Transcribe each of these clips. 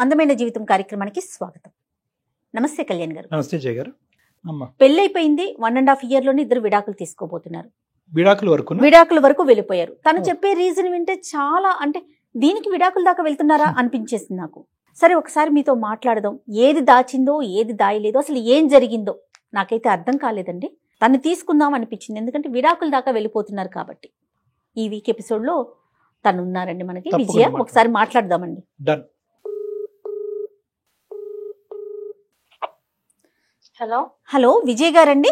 అందమైన జీవితం కార్యక్రమానికి స్వాగతం. నమస్తే కళ్యాణ్ గారు. నమస్తే జయ గారు. పెళ్ళైపోయింది, 1.5 year లోనే ఇద్దరు విడాకులు తీసుకోబోతున్నారు. విడాకుల వరకు వెళ్ళిపోయారు. తను చెప్పే రీజన్ వింటే చాలా అంటే దీనికి విడాకుల దాకా వెళ్తున్నారా అనిపించేసింది నాకు. సరే ఒకసారి మీతో మాట్లాడదాం. ఏది దాచిందో ఏది దాయలేదో అసలు ఏం జరిగిందో నాకైతే అర్థం కాలేదండి. తను తీసుకుందాం అనిపించింది, ఎందుకంటే విడాకుల దాకా వెళ్ళిపోతున్నారు కాబట్టి. ఈ వీక్ ఎపిసోడ్ లో తను ఉన్నారండి మనకి, విజయ. ఒకసారి మాట్లాడదామండి. హలో హలో విజయ్ గారండి?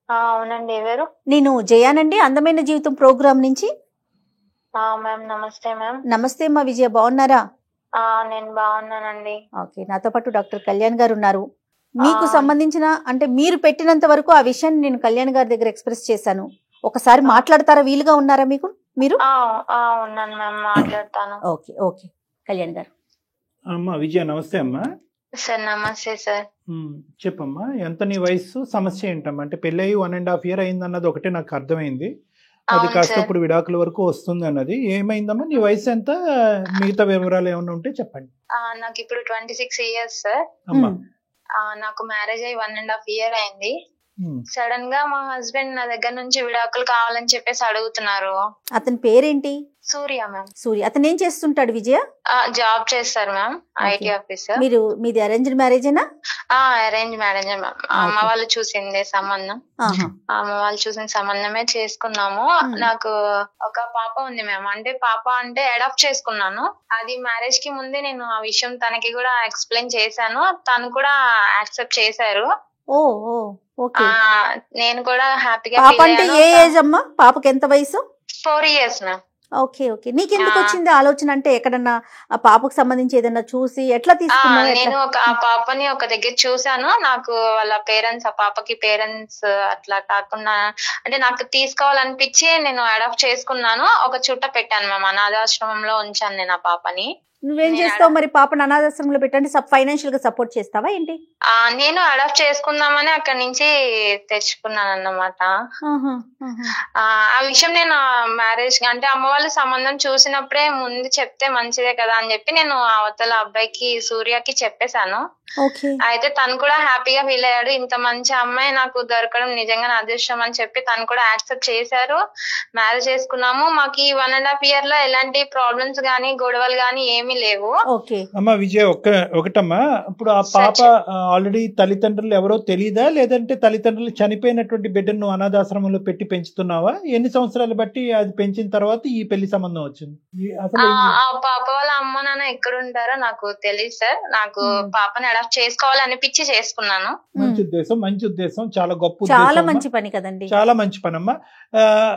అవునండి. ఎవరు? నేను జయానండి, అందమైన జీవితం ప్రోగ్రామ్ నుంచి. మ్యామ్ నమస్తే. మ్యామ్ నమస్తే అమ్మా. విజయ బాగున్నారా? నేను బాగున్నానండి. ఓకే, నాతో పాటు డాక్టర్ కళ్యాణ్ గారు ఉన్నారు. మీకు సంబంధించిన అంటే మీరు పెట్టినంత వరకు ఆ విషయాన్ని నేను కళ్యాణ్ గారి దగ్గర ఎక్స్ప్రెస్ చేశాను. ఒకసారి మాట్లాడతారా? వీలుగా ఉన్నారా మీకు? మీరు ఉన్నాను మ్యామ్, మాట్లాడతాను. ఓకే ఓకే కళ్యాణ్ గారు. అమ్మా విజయ నమస్తే అమ్మా. సార్ నమస్తే సార్. చెప్పమ్మా, ఎంత నీ వయసు, సమస్య ఏంటమ్మా? అంటే పెళ్ళయి 1.5 year అయింది అన్నది ఒకటే నాకు అర్థమైంది. అది కాస్త ఇప్పుడు విడాకుల వరకు వస్తుంది అన్నది. ఏమైందమ్మా? నీ వయసు ఎంత? మిగతా వివరాలు ఏమైనా ఉంటే చెప్పండి. నాకు ఇప్పుడు 26 years సార్. అమ్మా నాకు మ్యారేజ్ అయ్యి 1.5 year అయింది. సడన్ గా మా హస్బెండ్ నా దగ్గర నుంచి విడాకులు కావాలని చెప్పేసి అడుగుతున్నారు. అతని పేరేంటి? సూర్య మ్యామ్. సూర్య. అతను ఏం చేస్తుంటాడు విజయ? జాబ్ చేస్తారు మ్యామ్, ఐటీ ఆఫీసర్. మీది అరేంజ్డ్ మ్యారేజేనా? Arrange marriage ma'am. అమ్మ వాళ్ళు చూసిందే సంబంధం. అమ్మ వాళ్ళు చూసిన సంబంధమే చేసుకున్నాము. నాకు ఒక పాప ఉంది మ్యామ్. అంటే పాప అంటే అడాప్ట్ చేసుకున్నాను. అది మ్యారేజ్ కి ముందే నేను ఆ విషయం తనకి కూడా ఎక్స్ప్లెయిన్ చేశాను. తను కూడా యాక్సెప్ట్ చేశారు. నేను కూడా హ్యాపీగా. పాప అంటే ఏ ఏజ్ అమ్మా? పాపకి ఎంత వయసు? 4 years మ్యామ్. Okay okay. నీకెందుకు వచ్చింది ఆలోచన? అంటే ఎక్కడన్నా ఆ పాపకు సంబంధించి ఏదన్నా చూసి ఎట్లా తీసుకున్నావు? నేను ఆ పాపని ఒక దగ్గర చూసాను. నాకు వాళ్ళ పేరెంట్స్, ఆ పాపకి పేరెంట్స్ అట్లా కాకుండా అంటే నాకు తీసుకోవాలనిపించి నేను అడాప్ట్ చేసుకున్నాను. ఒక చుట్ట పెట్టాను మ్యామ్, అనాథాశ్రమంలో ఉంచాను నేను ఆ పాపని. నువ్వేం చేస్తావు మరి? పాపను అనాథాశ్రమంలో పెట్టండి, ఫైనాన్షియల్ గా సపోర్ట్ చేస్తావా ఏంటి? నేను అడాప్ట్ చేసుకుందామని అక్కడి నుంచి తెచ్చుకున్నాను అన్నమాట. ఆ విషయం నేను మ్యారేజ్ అంటే అమ్మ వాళ్ళ సంబంధం చూసినప్పుడే ముందు చెప్తే మంచిదే కదా అని చెప్పి నేను అవతల అబ్బాయికి, సూర్యకి చెప్పేశాను. అయితే తను కూడా హ్యాపీగా ఫీల్ అయ్యాడు. ఇంత మంచి అమ్మాయి నాకు దొరకడం నిజంగా నా అదృష్టం అని చెప్పి తను కూడా యాక్సెప్ట్ చేశారు. మ్యారేజ్ చేసుకున్నాము. మాకు ఈ 1.5 year లో ఎలాంటి ప్రాబ్లమ్స్ గానీ గొడవలు గానీ ఏమీ లేవు. అమ్మా విజయ్, ఒకటమ్మా, ఇప్పుడు ఆ పాప ఆల్రెడీ తల్లిదండ్రులు ఎవరో తెలీదా, లేదంటే తల్లిదండ్రులు చనిపోయినటువంటి బిడ్డను నువ్వు అనాథాశ్రమంలో పెట్టి పెంచుతున్నావా? ఎన్ని సంవత్సరాలు బట్టి అది పెంచిన తర్వాత ఈ పెళ్లి సంబంధం వచ్చింది? ఆ పాప వాళ్ళ అమ్మ నాన్న ఎక్కడ ఉంటారో నాకు తెలియదు సార్. నాకు పాపని అడాప్ట్ చేసుకోవాలనిపించి చేసుకున్నాను. మంచి ఉద్దేశం, మంచి ఉద్దేశం, చాలా గొప్ప, చాలా మంచి పని కదండి. చాలా మంచి పని అమ్మా.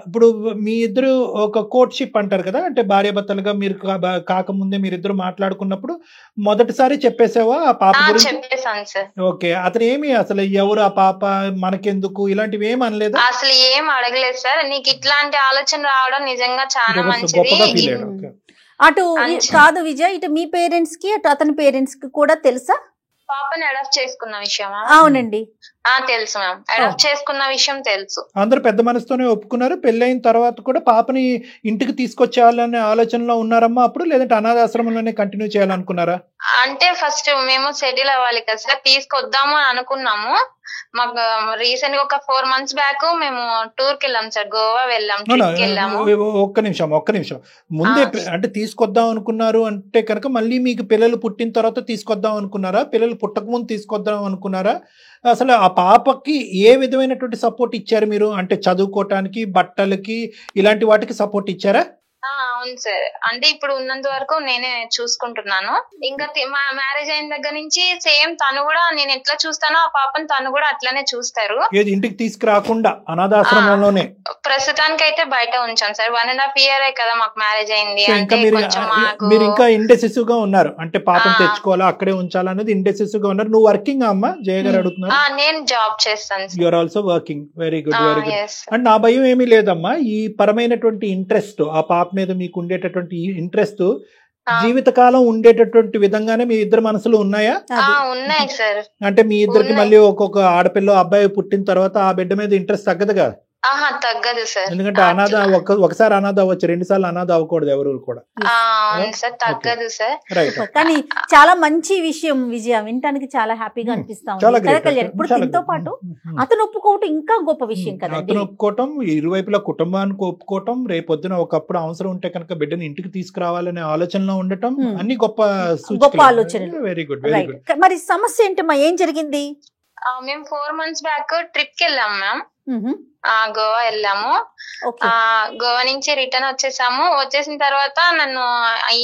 ఇప్పుడు మీ ఇద్దరు ఒక కోర్ట్షిప్ అంటారు కదా, అంటే భార్యాభర్తలుగా మీరు కాకముందే మీరిద్దరు మాట్లాడుకున్నప్పుడు మొదటిసారి చెప్పేసావా ఆ పాప గురించి? చెప్పేసాను సార్. ఓకే. అతను ఏమి అసలు ఎవరు ఆ పాప, మనకెందుకు, ఇలాంటివి ఏమి అనలేదు? అసలు ఏం అడగలేదు సార్. నీకు ఇట్లాంటి ఆలోచన రావడం నిజంగా చాలా మంచిది. అటు కాదు విజయ్, ఇటు మీ పేరెంట్స్ కి అటు అతని పేరెంట్స్ కి కూడా తెలుసా పాపని అడాప్ట్ చేసుకున్న విషయం? అవునండి, తెలుసు మ్యామ్. అడాప్ట్ చేసుకున్న విషయం తెలుసు. అందరూ పెద్ద మనసుతోనే ఒప్పుకున్నారు. పెళ్ళైన తర్వాత కూడా పాపని ఇంటికి తీసుకొచ్చేయాలనే ఆలోచనలో ఉన్నారమ్మా అప్పుడు, లేదంటే అనాథాశ్రమంలోనే కంటిన్యూ చేయాలనుకున్నారా? అంటే ఫస్ట్ మేము సెటిల్ అవ్వాలి కదా సార్, తీసుకొద్దాము అని అనుకున్నాము. మాకు రీసెంట్ గా ఒక 4 months బ్యాక్ మేము టూర్ కి వెళ్ళాం సార్, గోవా వెళ్ళాం. ఒక్క నిమిషం ముందే అంటే తీసుకొద్దాం అనుకున్నారు అంటే కనుక మళ్ళీ మీకు పిల్లలు పుట్టిన తర్వాత తీసుకొద్దాం అనుకున్నారా? పిల్లలు పుట్టక ముందు తీసుకొద్దాం అనుకున్నారా? అసలు ఆ పాపకి ఏ విధమైనటువంటి సపోర్ట్ ఇచ్చారు మీరు? అంటే చదువుకోవటానికి, బట్టలకి, ఇలాంటి వాటికి సపోర్ట్ ఇచ్చారా? అవును సార్. అంటే ఇప్పుడు ఉన్నంత వరకు నేనే చూసుకుంటున్నాను. ఇంకా మా మ్యారేజ్ అయిన దగ్గర నుంచి సేమ్ తను కూడా నేను ఎట్లా చూస్తానో ఆ పాపను తను కూడా అట్లానే చూస్తారు. ఇంటికి తీసుకురాకుండా అనాథాశ్రమంలోనే ప్రస్తుతానికి అయితే బయట ఉంచాను సార్. 1.5 year కదా మాకు మ్యారేజ్ అయింది. మీరు ఇంకా ఇండెసిసివ్ గా ఉన్నారు, అంటే పాపను తెచ్చుకోవాలా అక్కడే ఉంచాలనేది ఇండెసిసివ్ గా ఉన్నారు. నువ్వు వర్కింగ్ అమ్మా? జయ గారు అడుగుతున్నారు. నేను జాబ్ చేస్తాను. You are also working. Very good, very good. And నా భయం ఏమీ లేదమ్మా. ఈ పరమైనటువంటి ఇంట్రెస్ట్, ఆ పాప మీద మీకు ఉండేటటువంటి ఇంట్రెస్ట్ జీవితకాలం ఉండేటటువంటి విధంగానే మీ ఇద్దరు మనసులు ఉన్నాయా? ఉన్నాయి సార్. అంటే మీ ఇద్దరికి మళ్ళీ ఒక్కొక్క ఆడపిల్ల అబ్బాయి పుట్టిన తర్వాత ఆ బిడ్డ మీద ఇంట్రెస్ట్ తగ్గదుగా? ఆహా తగ్గదు సార్. ఎందుకంటే అనాథ ఒకసారి అనాథ అవ్వచ్చు, 2 సార్లు అనాథ అవ్వకూడదు ఎవరు కూడా. అవును సార్, తగ్గదు సార్. రైట్. కానీ చాలా మంచి విషయం విజయ, వినటానికి చాలా హ్యాపీగా అనిపిస్తా చాలా ఉంది కదా great. కళ్యాణ్. ఇప్పుడు దీంతో పాటు అతను ఒప్పుకోవటం ఇంకా గొప్ప విషయం కదండి. అతను ఒప్పుకోవటం, ఇరువైపులా కుటుంబానికి ఒప్పుకోవటం, రేపొద్దున ఒకప్పుడు అవసరం ఉంటే కనుక బిడ్డని ఇంటికి తీసుకురావాలనే ఆలోచనలో ఉండటం, అన్ని గొప్ప ఆలోచనలు. Very good, very good. మరి సమస్య ఏంటమ్మా, ఏం జరిగింది? మేము 4 months బ్యాక్ ట్రిప్ కి వెళ్ళాము మ్యామ్. గోవా వెళ్ళాము. గోవా నుంచి రిటర్న్ వచ్చేసాము. వచ్చేసిన తర్వాత నన్ను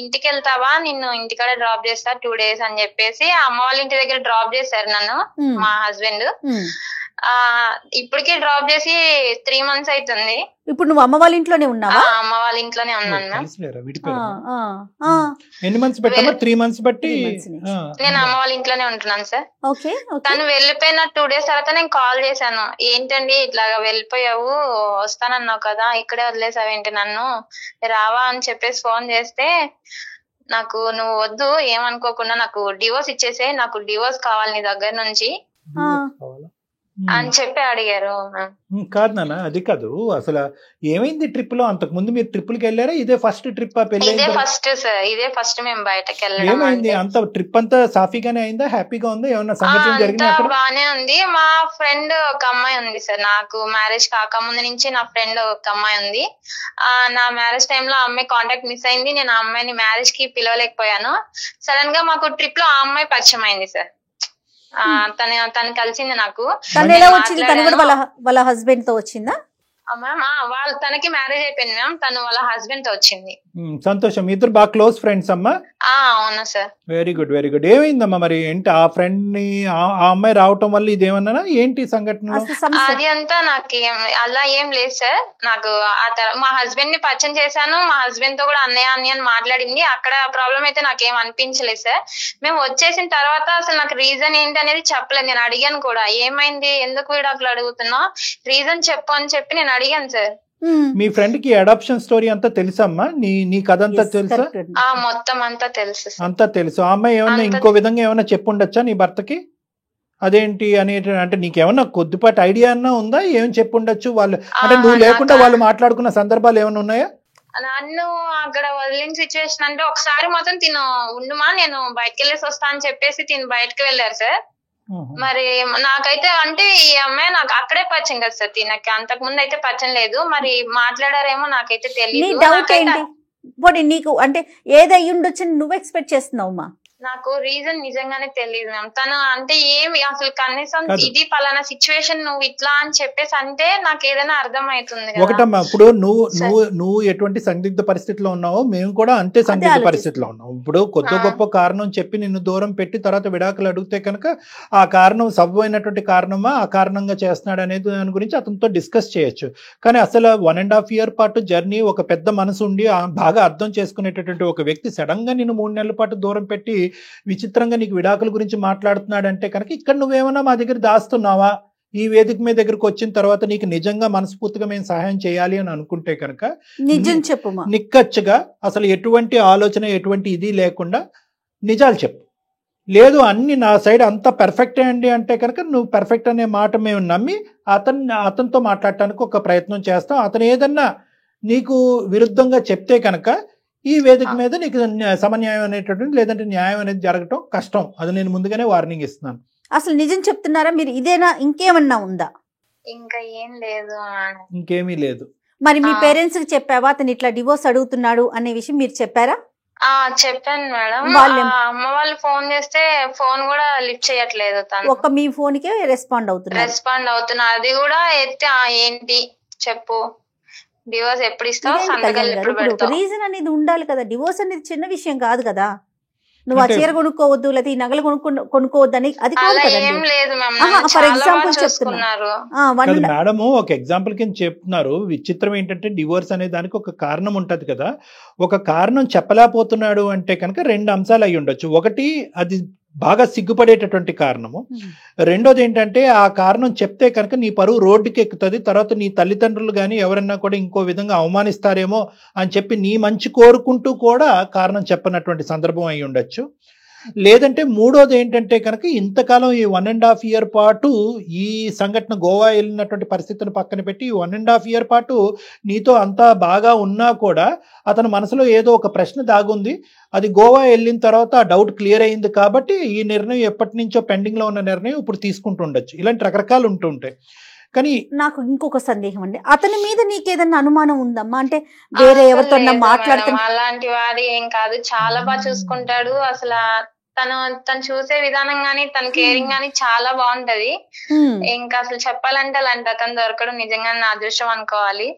ఇంటికి వెళ్తావా, నిన్ను ఇంటికాడ డ్రాప్ చేస్తా 2 days అని చెప్పేసి అమ్మ వాళ్ళ ఇంటి దగ్గర డ్రాప్ చేశారు నన్ను మా హస్బెండ్. ఇప్పటికే డ్రాప్ చేసి 3 months అవుతుంది. ఇప్పుడు నువ్వు అమ్మ వాళ్ళ ఇంట్లోనే ఉన్నావా? అమ్మ వాళ్ళ ఇంట్లోనే ఉన్నాను మ్యామ్. ఎన్ని మంత్స్ పెట్టామా? 3 months బట్టి నేను అమ్మ వాళ్ళ ఇంట్లోనే ఉంటున్నాను సార్. ఓకే. తను వెళ్ళిపోయిన 2 days తర్వాత నేను కాల్ చేశాను. ఏంటండి ఇట్లాగా వెళ్ళిపోయావు, వస్తానన్నావు కదా, ఇక్కడే వదిలేసావేంటి నన్ను, రావా అని చెప్పేసి ఫోన్ చేస్తే, నాకు నువ్వు వద్దు ఏమనుకోకుండా నాకు డివోర్స్ ఇచ్చేసే, నాకు డివోర్స్ కావాలి నీ దగ్గర నుంచి అని చెప్పి అడిగారు. కాదు నాన్న, అది కాదు. అసలు ఏమైంది ట్రిప్ లో? అంతకు ముందు మీరు ట్రిప్లకి వెళ్ళారా? ఇదే ఫస్ట్ ట్రిప్? ఇదే ఫస్ట్ సార్, ఇదే ఫస్ట్ మేము బయటకి వెళ్ళడం. ఏమైంది? అంత ట్రిప్ అంతా సాఫీగానే అయిందా? హ్యాపీగా ఉందా? ఏమన్నా సంఘటన జరిగిందా? బానే ఉంది. మా ఫ్రెండ్ ఒక అమ్మాయి ఉంది సార్, నాకు మ్యారేజ్ కాకముందు నుంచి నా ఫ్రెండ్ ఒక అమ్మాయి ఉంది. నా మ్యారేజ్ టైమ్ లో ఆ అమ్మాయి కాంటాక్ట్ మిస్ అయింది. నేను ఆ అమ్మాయిని మ్యారేజ్ కి పిలవలేకపోయాను. సడన్ గా మాకు ట్రిప్ లో ఆ అమ్మాయి పరిచయం అయింది సార్. తను కలిసింది నాకు. తను ఎలా వచ్చింది? తను కూడా వాళ్ళ హస్బెండ్ తో వచ్చిందా మ్యామ్? వాళ్ళ తనకి మ్యారేజ్ అయిపోయింది మ్యామ్. తను వాళ్ళ హస్బెండ్ తో వచ్చింది. సంతోషం. ఇద్దరు బాగా క్లోజ్ ఫ్రెండ్స్ అమ్మా? అవునా sir. Very good, very good. ఏమైందమ్మా మరి? ఏంటి ఆ ఫ్రెండ్ ని ఆ అమ్మాయి రావటం వల్ల ఇదేమన్నా ఏంటి సంఘటన? అది అంతా నాకు అలా ఏం లేదు సార్. నాకు మా హస్బెండ్ ని పరిచయం చేశాను. మా హస్బెండ్ తో కూడా అన్నయ్య అని మాట్లాడింది. అక్కడ ప్రాబ్లం అయితే నాకేం అనిపించలేదు సార్. మేము వచ్చేసిన తర్వాత అసలు నాకు రీజన్ ఏంటి అనేది చెప్పలేదు. నేను అడిగాను కూడా, ఏమైంది, ఎందుకు విడాకులు అడుగుతున్నా, రీజన్ చెప్పు అని చెప్పి నేను అడిగాను సార్. మీ ఫ్రెండ్ కి అడాప్షన్ స్టోరీ అంతా తెలుసమ్మా? నీ కథ అంతా తెలుసా? మొత్తం అంతా తెలుసు. అంతా తెలుసు. ఆ అమ్మాయి ఏమన్నా ఇంకో విధంగా ఏమన్నా చెప్పుండొచ్చా నీ భర్తకి? అదేంటి అనే అంటే నీకేమన్నా కొద్దిపాటి ఐడియా అన్నా ఉందా? ఏం చెప్పుండొచ్చు వాళ్ళు? అంటే నువ్వు లేకుండా వాళ్ళు మాట్లాడుకున్న సందర్భాలు ఏమైనా ఉన్నాయా? నన్ను అక్కడ వదిలిన సిచ్యువేషన్ అంటే ఒకసారి మాత్రం తిను ఉండుమా, నేను బయటకు వెళ్ళేసి వస్తా అని చెప్పేసి తిను బయటకు వెళ్ళారు సార్. మరి నాకైతే అంటే ఈ అమ్మాయి నాకు అక్కడే పరిచయం కదా సార్, తినకి అంతకు ముందు అయితే పరిచయం లేదు. మరి మాట్లాడారేమో నాకైతే తెలియదు. నీకు అంటే ఏది అయ్యి ఉండొచ్చు నువ్వు ఎక్స్పెక్ట్ చేస్తున్నావు? నాకు రీజన్ నిజంగానే తెలియదు మ్యామ్. తను అంటే ఏమి అసలు కనీసం ఇది పలానా సిచ్యువేషన్ నువ్వు ఇట్లా అని చెప్పేసి అంటే నాకు ఏదైనా అర్థం అవుతుంది. ఒకటమ్మా, ఇప్పుడు నువ్వు ఎటువంటి సందిగ్ధ పరిస్థితిలో ఉన్నావో మేము కూడా అంతే సందిగ్ధ పరిస్థితిలో ఉన్నావు. ఇప్పుడు కొద్ది గొప్ప కారణం చెప్పి నిన్ను దూరం పెట్టి తర్వాత విడాకులు అడిగితే కనుక ఆ కారణం సవ్వమైనటువంటి కారణమా, ఆ కారణంగా చేస్తున్నాడు అనేది దాని గురించి అతనితో డిస్కస్ చేయొచ్చు. కానీ అసలు 1.5 year పాటు జర్నీ, ఒక పెద్ద మనసు ఉండి బాగా అర్థం చేసుకునేటటువంటి ఒక వ్యక్తి సడన్ గా నిన్ను 3 నెలల పాటు దూరం పెట్టి విచిత్రంగా నీకు విడాకుల గురించి మాట్లాడుతున్నాడంటే కనుక ఇక్కడ నువ్వేమన్నా మా దగ్గర దాస్తున్నావా? ఈ వేదిక మీద దగ్గరకు వచ్చిన తర్వాత నీకు నిజంగా మనస్ఫూర్తిగా మేము సహాయం చేయాలి అని అనుకుంటే కనుక నిజం చెప్పు, నిక్కచ్చిగా అసలు ఎటువంటి ఆలోచన ఎటువంటి ఇది లేకుండా నిజాలు చెప్పు. లేదు అన్ని నా సైడ్ అంతా పర్ఫెక్టే అండి అంటే కనుక నువ్వు పర్ఫెక్ట్ అనే మాట మేము నమ్మి అతనితో మాట్లాడటానికి ఒక ప్రయత్నం చేస్తాం. అతను ఏదన్నా నీకు విరుద్ధంగా చెప్తే కనుక ఈ వేదిక మీద నీకు సమన్యాయం అనేటటువంటి లేదంటే న్యాయం అనేది జరగటం కష్టం. అది నేను ముందుగానే వార్నింగ్ ఇస్తున్నాను. అసలు నిజం చెప్తున్నారా మీరు? ఇదేనా, ఇంకేమన్నా ఉందా? ఇంకా ఏం లేదు. ఇంకేమీ లేదు. మరి మీ పేరెంట్స్ కి చెప్పావా అతను ఇట్లా డివోర్స్ అడుగుతున్నాడు అనే విషయం మీరు చెప్పారా? చెప్పాను మేడం. అమ్మ వాళ్ళు ఫోన్ చేస్తే ఫోన్ కూడా లిఫ్ట్ చేయట్లేదు. ఒక్క మీ ఫోన్ కే రెస్పాండ్ అవుతున్నా. అది కూడా ఎత్తి ఏంటి చెప్పు, డివోర్స్ ఎప్పుడు ఇస్తావు, సంతకాలు ఎప్పుడు పెడతావు? రీజన్ అనేది ఉండాలి కదా. డివోర్స్ అనేది చిన్న విషయం కాదు కదా. నువ్వు ఆ చీర కొనుక్కోవద్దు లేదా ఈ నగలు కొనుక్కోవద్దు అని అది ఏం లేదు. ఫర్ ఎగ్జాంపుల్ చెప్తున్నారు మేడం, ఒక ఎగ్జాంపుల్ కింద చెప్తున్నారు. విచిత్రం ఏంటంటే డివోర్స్ అనే దానికి ఒక కారణం ఉంటది కదా. ఒక కారణం చెప్పలేకపోతున్నాడు అంటే కనుక 2 అంశాలు అయి ఉండొచ్చు. ఒకటి అది బాగా సిగ్గుపడేటటువంటి కారణము. రెండోది ఏంటంటే ఆ కారణం చెప్తే కనుక నీ పరువు రోడ్డుకి ఎక్కుతుంది, తర్వాత నీ తల్లిదండ్రులు కానీ ఎవరన్నా కూడా ఇంకో విధంగా అవమానిస్తారేమో అని చెప్పి నీ మంచి కోరుకుంటూ కూడా కారణం చెప్పనటువంటి సందర్భం అయి ఉండొచ్చు. లేదంటే మూడోది ఏంటంటే కనుక ఇంతకాలం ఈ 1.5 year పాటు ఈ సంఘటన గోవా వెళ్ళినటువంటి పరిస్థితిని పక్కన పెట్టి ఈ 1.5 year పాటు నీతో అంతా బాగా ఉన్నా కూడా అతని మనసులో ఏదో ఒక ప్రశ్న దాగుంది. అది గోవా వెళ్ళిన తర్వాత ఆ డౌట్ క్లియర్ అయింది కాబట్టి ఈ నిర్ణయం ఎప్పటి నుంచో పెండింగ్ లో ఉన్న నిర్ణయం ఇప్పుడు తీసుకుంటుండొచ్చు. ఇలాంటి రకరకాలు ఉంటుంటాయి. కానీ నాకు ఇంకొక సందేహం అండి, అతని మీద నీకేదన్నా అనుమానం ఉందమ్మా? అంటే వేరే ఎవరితో మాట్లాడుతున్నా? అలాంటి వాడి ఏం కాదు, చాలా బాగా చూసుకుంటాడు. అసలు తను చూసే విధానం గానీ తన కేరింగ్ గానీ చాలా బాగుంటది. ఇంకా అసలు చెప్పాలంటే అలాంటి అతను దొరకడం నిజంగా నా అదృష్టం అనుకోవాలి.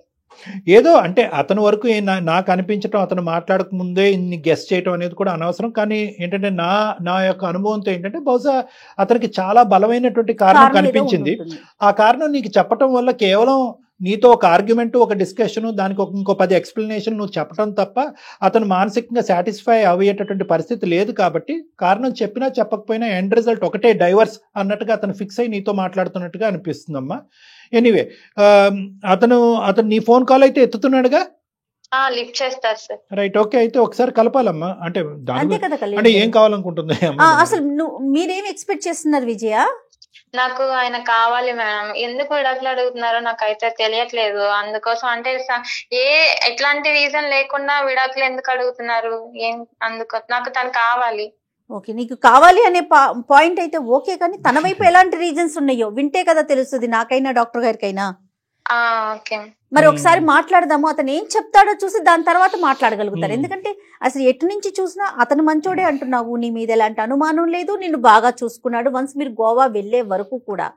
ఏదో అంటే అతని వరకు నాకు అనిపించడం, అతను మాట్లాడక ముందే ఇన్ని గెస్ చేయటం అనేది కూడా అనవసరం. కానీ ఏంటంటే నా యొక్క అనుభవంతో ఏంటంటే బహుశా అతనికి చాలా బలమైనటువంటి కారణం కనిపించింది. ఆ కారణం నీకు చెప్పటం వల్ల కేవలం నీతో ఒక ఆర్గ్యుమెంట్, ఒక డిస్కషన్, దానికి ఇంకో 10 ఎక్స్ప్లెనేషన్ నువ్వు చెప్పడం తప్ప అతను మానసికంగా సాటిస్ఫై అయ్యేటటువంటి పరిస్థితి లేదు. కాబట్టి కారణం చెప్పినా చెప్పకపోయినా ఎండ్ రిజల్ట్ ఒకటే, డైవర్స్ అన్నట్టుగా అతను ఫిక్స్ అయ్యి నీతో మాట్లాడుతున్నట్టుగా అనిపిస్తుందమ్మా. ఎనీవే, అతను నీ ఫోన్ కాల్ అయితే ఎత్తుతున్నాడుగా? లిఫ్ట్ చేస్తారు సార్. Right, okay. అయితే ఒకసారి కలపాలమ్మా. అంటే అంటే ఏం కావాలనుకుంటుంది అసలు మీరేం ఎక్స్పెక్ట్ చేస్తున్నారు విజయ? నాకు ఆయన కావాలి మేడం. ఎందుకు విడాకులు అడుగుతున్నారో నాకైతే తెలియట్లేదు. అందుకోసం అంటే ఎట్లాంటి రీజన్ లేకుండా విడాకులు ఎందుకు అడుగుతున్నారు? నాకు తను కావాలి. ఓకే, నీకు కావాలి అనే పాయింట్ అయితే ఓకే, కానీ తన వైపు ఎలాంటి రీజన్స్ ఉన్నాయో వింటే కదా తెలుస్తుంది, నాకైనా డాక్టర్ గారికైనా. ఓకే, మరి ఒకసారి మాట్లాడదాము. అతను ఏం చెప్తాడో చూసి దాని తర్వాత మాట్లాడగలుగుతారు. ఎందుకంటే అసలు ఎటు నుంచి చూసినా అతను మంచోడే అంటున్నావు, నీ మీద ఎలాంటి అనుమానం లేదు, నిన్ను బాగా చూసుకున్నాడు వన్స్ మీరు గోవా వెళ్లే వరకు కూడా.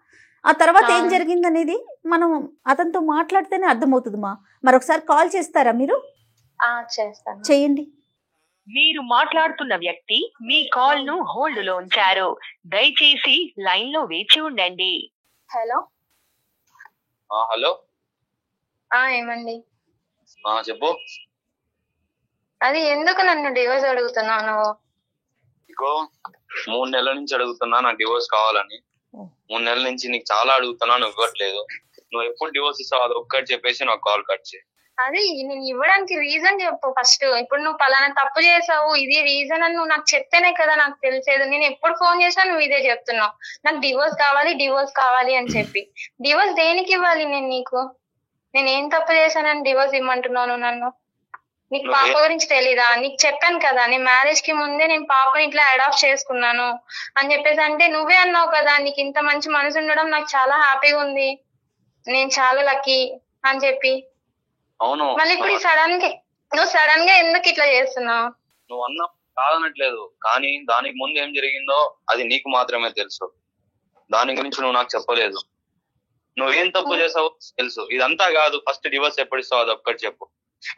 ఆ తర్వాత ఏం జరిగింది అనేది మనం అతనితో మాట్లాడితేనే అర్థమవుతుంది. మరి ఒకసారి కాల్ చేస్తారా మీరు? చేస్తాను. చేయండి. మీరు మాట్లాడుతున్న వ్యక్తి మీ కాల్ ను హోల్డ్ లో ఉంచారు, దయచేసి లైన్ లో వేచి ఉండండి. హలో. హలో, ఏమండి? చెప్పు. అది ఎందుకు నన్ను డివోర్స్ అడుగుతున్నాను? ఇగో 3 నెలల నుంచి అడుగుతున్నా నాకు డివోర్స్ కావాలని. 3 నెలల నుంచి నీకు చాలా అడుగుతున్నా, నువ్వు ఇవ్వట్లేదు. నువ్వు ఎప్పుడు డివోర్స్ ఇస్తావు అది ఒక్కటి చెప్పేసి నాకు కాల్ కట్ చేయి. అది నేను ఇవ్వడానికి రీజన్ చెప్పు ఫస్ట్. ఇప్పుడు నువ్వు పలానా తప్పు చేసావు, ఇది రీజన్ అని నువ్వు నాకు చెప్తేనే కదా నాకు తెలిసేది. నేను ఎప్పుడు ఫోన్ చేసినా నువ్వు ఇదే చెప్తున్నావు, నాకు డివోర్స్ కావాలి అని చెప్పి. డివోర్స్ దేనికి ఇవ్వాలి నేను నీకు? నేను ఏం తప్పు చేశానని డివోర్స్ ఇమ్మంటున్నాను నన్ను? నీకు పాప గురించి తెలీదా? నీకు చెప్పాను కదా, నేను మ్యారేజ్ కి ముందే నేను పాపని ఇట్లా అడాప్ట్ చేసుకున్నాను అని చెప్పేసి. అంటే నువ్వే అన్నావు కదా నీకు ఇంత మంచి మనసు ఉండడం నాకు చాలా హ్యాపీగా ఉంది, నేను చాలా లక్కీ అని చెప్పి. అవును, మళ్ళీ ఇప్పుడు సడన్ గా ఎందుకు ఇట్లా చేస్తున్నావు? నువ్వు అన్నా కాదనట్లేదు, కానీ దానికి ముందు ఏం జరిగిందో అది నీకు మాత్రమే తెలుసు. దాని గురించి నువ్వు నాకు చెప్పలేదు. నువ్వేం తప్పు చేసావో తెలుసు. ఇదంతా కాదు, ఫస్ట్ డివోర్స్ ఎప్పుడు ఇస్తావు అది ఒక్కటి చెప్పు.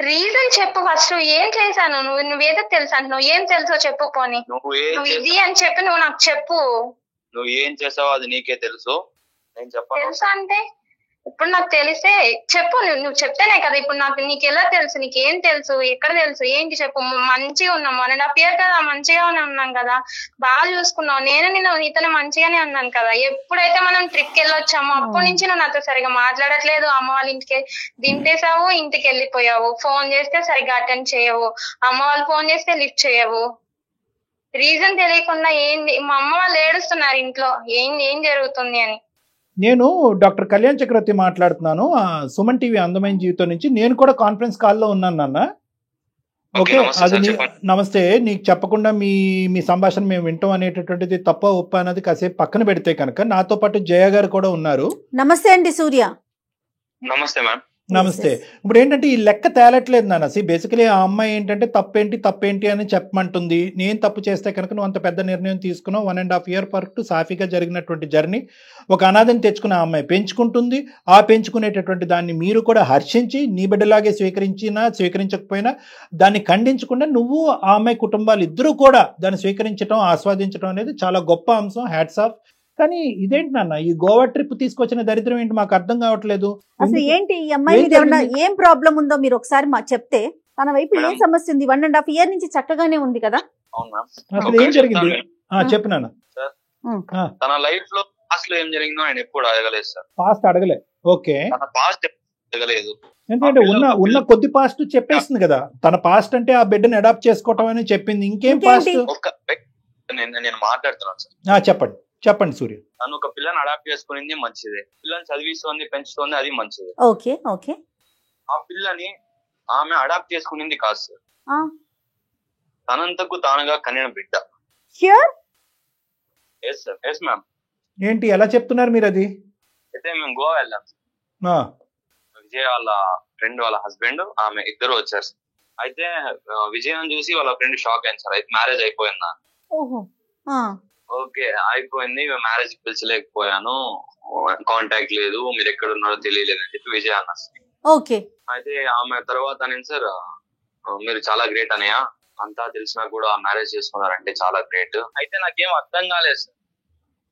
రీజన్ చెప్పు ఫస్ట్. ఏం చేశాను? నువ్వేదో తెలుసు అంటున్నావు, ఏం తెలుసో చెప్పు. పోనీ నువ్వు ఇది అని చెప్పి నువ్వు నాకు చెప్పు. నువ్వు ఏం చేసావో అది నీకే తెలుసు, నేను చెప్పాను. తెలుసా అంటే ఇప్పుడు నాకు తెలిసే చెప్పు. నువ్వు చెప్తేనే కదా ఇప్పుడు నీకు ఎలా తెలుసు? నీకేం తెలుసు? ఎక్కడ తెలుసు? ఏంటి చెప్పు. మంచిగా ఉన్నాం 1.5 year కదా, మంచిగానే ఉన్నాం కదా, బాగా చూసుకున్నావు. నీతో మంచిగానే ఉన్నాను కదా. ఎప్పుడైతే మనం ట్రిప్ కి వెళ్ళొచ్చామో అప్పటి నుంచి నువ్వు నాతో సరిగా మాట్లాడట్లేదు. అమ్మ వాళ్ళ ఇంటికి దింపేసావు, ఇంటికి వెళ్ళిపోయావు. ఫోన్ చేస్తే సరిగా అటెండ్ చేయవు, అమ్మ వాళ్ళు ఫోన్ చేస్తే లిఫ్ట్ చేయవు. రీజన్ తెలియకుండా ఏంది? మా అమ్మ వాళ్ళు ఏడుస్తున్నారు ఇంట్లో, ఏం జరుగుతుంది అని. నేను డాక్టర్ కళ్యాణ్ చక్రవర్తి మాట్లాడుతున్నాను, సుమన్ టీవీ అందమైన జీవితం నుంచి. నేను కూడా కాన్ఫరెన్స్ కాల్లో ఉన్నాను నాన్న. ఓకే, అది నమస్తే. నీకు చెప్పకుండా మీ సంభాషణ మేము వింటాం అనేటటువంటిది తప్ప ఒప్ప అనేది కాసేపు పక్కన పెడితే కనుక నాతో పాటు జయ గారు కూడా ఉన్నారు. నమస్తే అండి సూర్య. నమస్తే మ్యామ్. నమస్తే. ఇప్పుడు ఏంటంటే ఈ లెక్క తేలట్లేదు నాన్న. బేసికలీ ఆ అమ్మాయి ఏంటంటే తప్పేంటి అని చెప్పమంటుంది. నేను తప్పు చేస్తే కనుక నువ్వు అంత పెద్ద నిర్ణయం తీసుకున్నావు. 1.5 year పాటు సాఫీగా జరిగినటువంటి జర్నీ, ఒక అనాథని తెచ్చుకున్న ఆ అమ్మాయి పెంచుకుంటుంది. ఆ పెంచుకునేటటువంటి దాన్ని మీరు కూడా హర్షించి నీ బిడ్డలాగే స్వీకరించకపోయినా దాన్ని ఖండించకుండా నువ్వు ఆ అమ్మాయి కుటుంబాలు ఇద్దరూ కూడా దాన్ని స్వీకరించడం, ఆస్వాదించడం అనేది చాలా గొప్ప అంశం. Hats off. కానీ ఇదేంటి నాన్న, ఈ గోవా ట్రిప్ తీసుకొచ్చిన దరిద్రం ఏంటి మాకు అర్థం కావట్లేదు. అసలు ఏంటి ఈ అమ్మాయి మీద ఏమన్నా ఏం ప్రాబ్లం ఉందో మీరు ఒకసారి చెప్తే, తన వైపు ఏం సమస్య ఉంది? 1.5 year నుంచి చక్కగానే ఉంది కదా. అసలు ఏం జరిగింది చెప్పు నాన్న. తన లైఫ్ లో పాస్ట్ లో ఏం జరిగిందో ఆయన ఎప్పుడు అడగలేదు సార్. పాస్ట్ అడగలే. ఓకే, పాస్ట్ అడగలేదు. ఎందుకంటే ఉన్న కొద్ది పాస్ట్ చెప్పేస్తుంది కదా. తన పాస్ట్ అంటే ఆ బిడ్డను అడాప్ట్ చేసుకోవటం అని చెప్పింది. ఇంకేం పాస్ట్? నేను మాట్లాడుతున్నాను సార్. చెప్పండి చెప్పండి సూర్య. తను ఒక పిల్లని అడాప్ట్ చేసుకునింది మంచిదే, పిల్లని చదివిస్తోంది పెంచుతోంది అది మంచిదే. Okay okay. ఆ పిల్లని ఆమె అడాప్ట్ చేసుకునింది కాదు సార్, ఆ తనంతకు తానుగా కనిన బిడ్డ. Sure? Yes sir, yes ma'am. ఏంటి ఎలా చెప్తున్నారు మీరు అది? అయితే మేము గోవా వెళ్ళాం. విజయ్ వాళ్ళ ఫ్రెండ్ వాళ్ళ హస్బెండ్ ఆమె ఇద్దరు వచ్చారు. అయితే విజయం చూసి వాళ్ళ ఫ్రెండ్ షాక్ అయింది సార్. అయితే మ్యారేజ్ అయిపోయిందా? ఓహో. ఓకే అయిపోయింది, మ్యారేజ్ పిలిచలేకపోయాను, కాంటాక్ట్ లేదు, మీరు ఎక్కడ ఉన్నారో తెలియలేదు అని చెప్పి విజయ్ అన్నారు. ఓకే. అయితే ఆమె తర్వాత నేను సార్ మీరు చాలా గ్రేట్ అనయా, అంతా తెలిసినా కూడా మ్యారేజ్ చేసుకున్నారంటే చాలా గ్రేట్. అయితే నాకేం అర్థం కాలేదు సార్.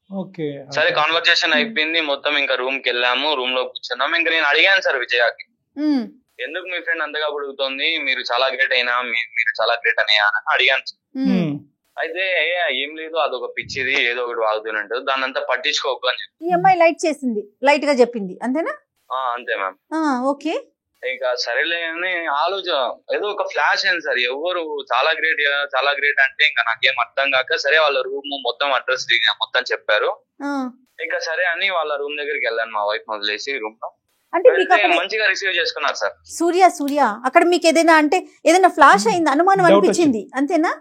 ఓకే సరే కాన్వర్సేషన్ అయిపోయింది మొత్తం, ఇంకా రూమ్ కి వెళ్ళాము, రూమ్ లో కూర్చున్నాము. ఇంకా నేను అడిగాను సార్ విజయకి, ఎందుకు మీ ఫ్రెండ్ అంతగా అడుగుతోంది, మీరు చాలా గ్రేట్ అయినా మీరు చాలా గ్రేట్ అనయా అని అడిగాను సార్. అయితే ఏం లేదు, అదొక పిచ్చిది, ఏదో ఒకటి వాగుతున్నట్టు, దాన్ని అంతా పట్టించుకోకు అని చెప్పి ఈ అమ్మాయి లైట్ చేసింది, లైట్ గా చెప్పింది అంతేనా? అంతే మ్యామ్. ఓకే. ఇంకా సరేలే అని ఆలోచన, ఏదో ఒక ఫ్లాష్ అయింది సార్, ఎవరు చాలా గ్రేట్ అంటే ఇంకా నాకేం అర్థం కాక, సరే వాళ్ళ రూమ్ మొత్తం అడ్రస్ మొత్తం చెప్పారు. ఇంకా సరే అని వాళ్ళ రూమ్ దగ్గరికి వెళ్ళాను, మా వైఫ్ వదిలేసి రూమ్ లో. అంటే మంచిగా రిసీవ్ చేసుకున్నారు సార్. సూర్య అక్కడ మీకు ఏదైనా ఫ్లాష్ అయింది, అనుమానం అనిపించింది అంతేనా?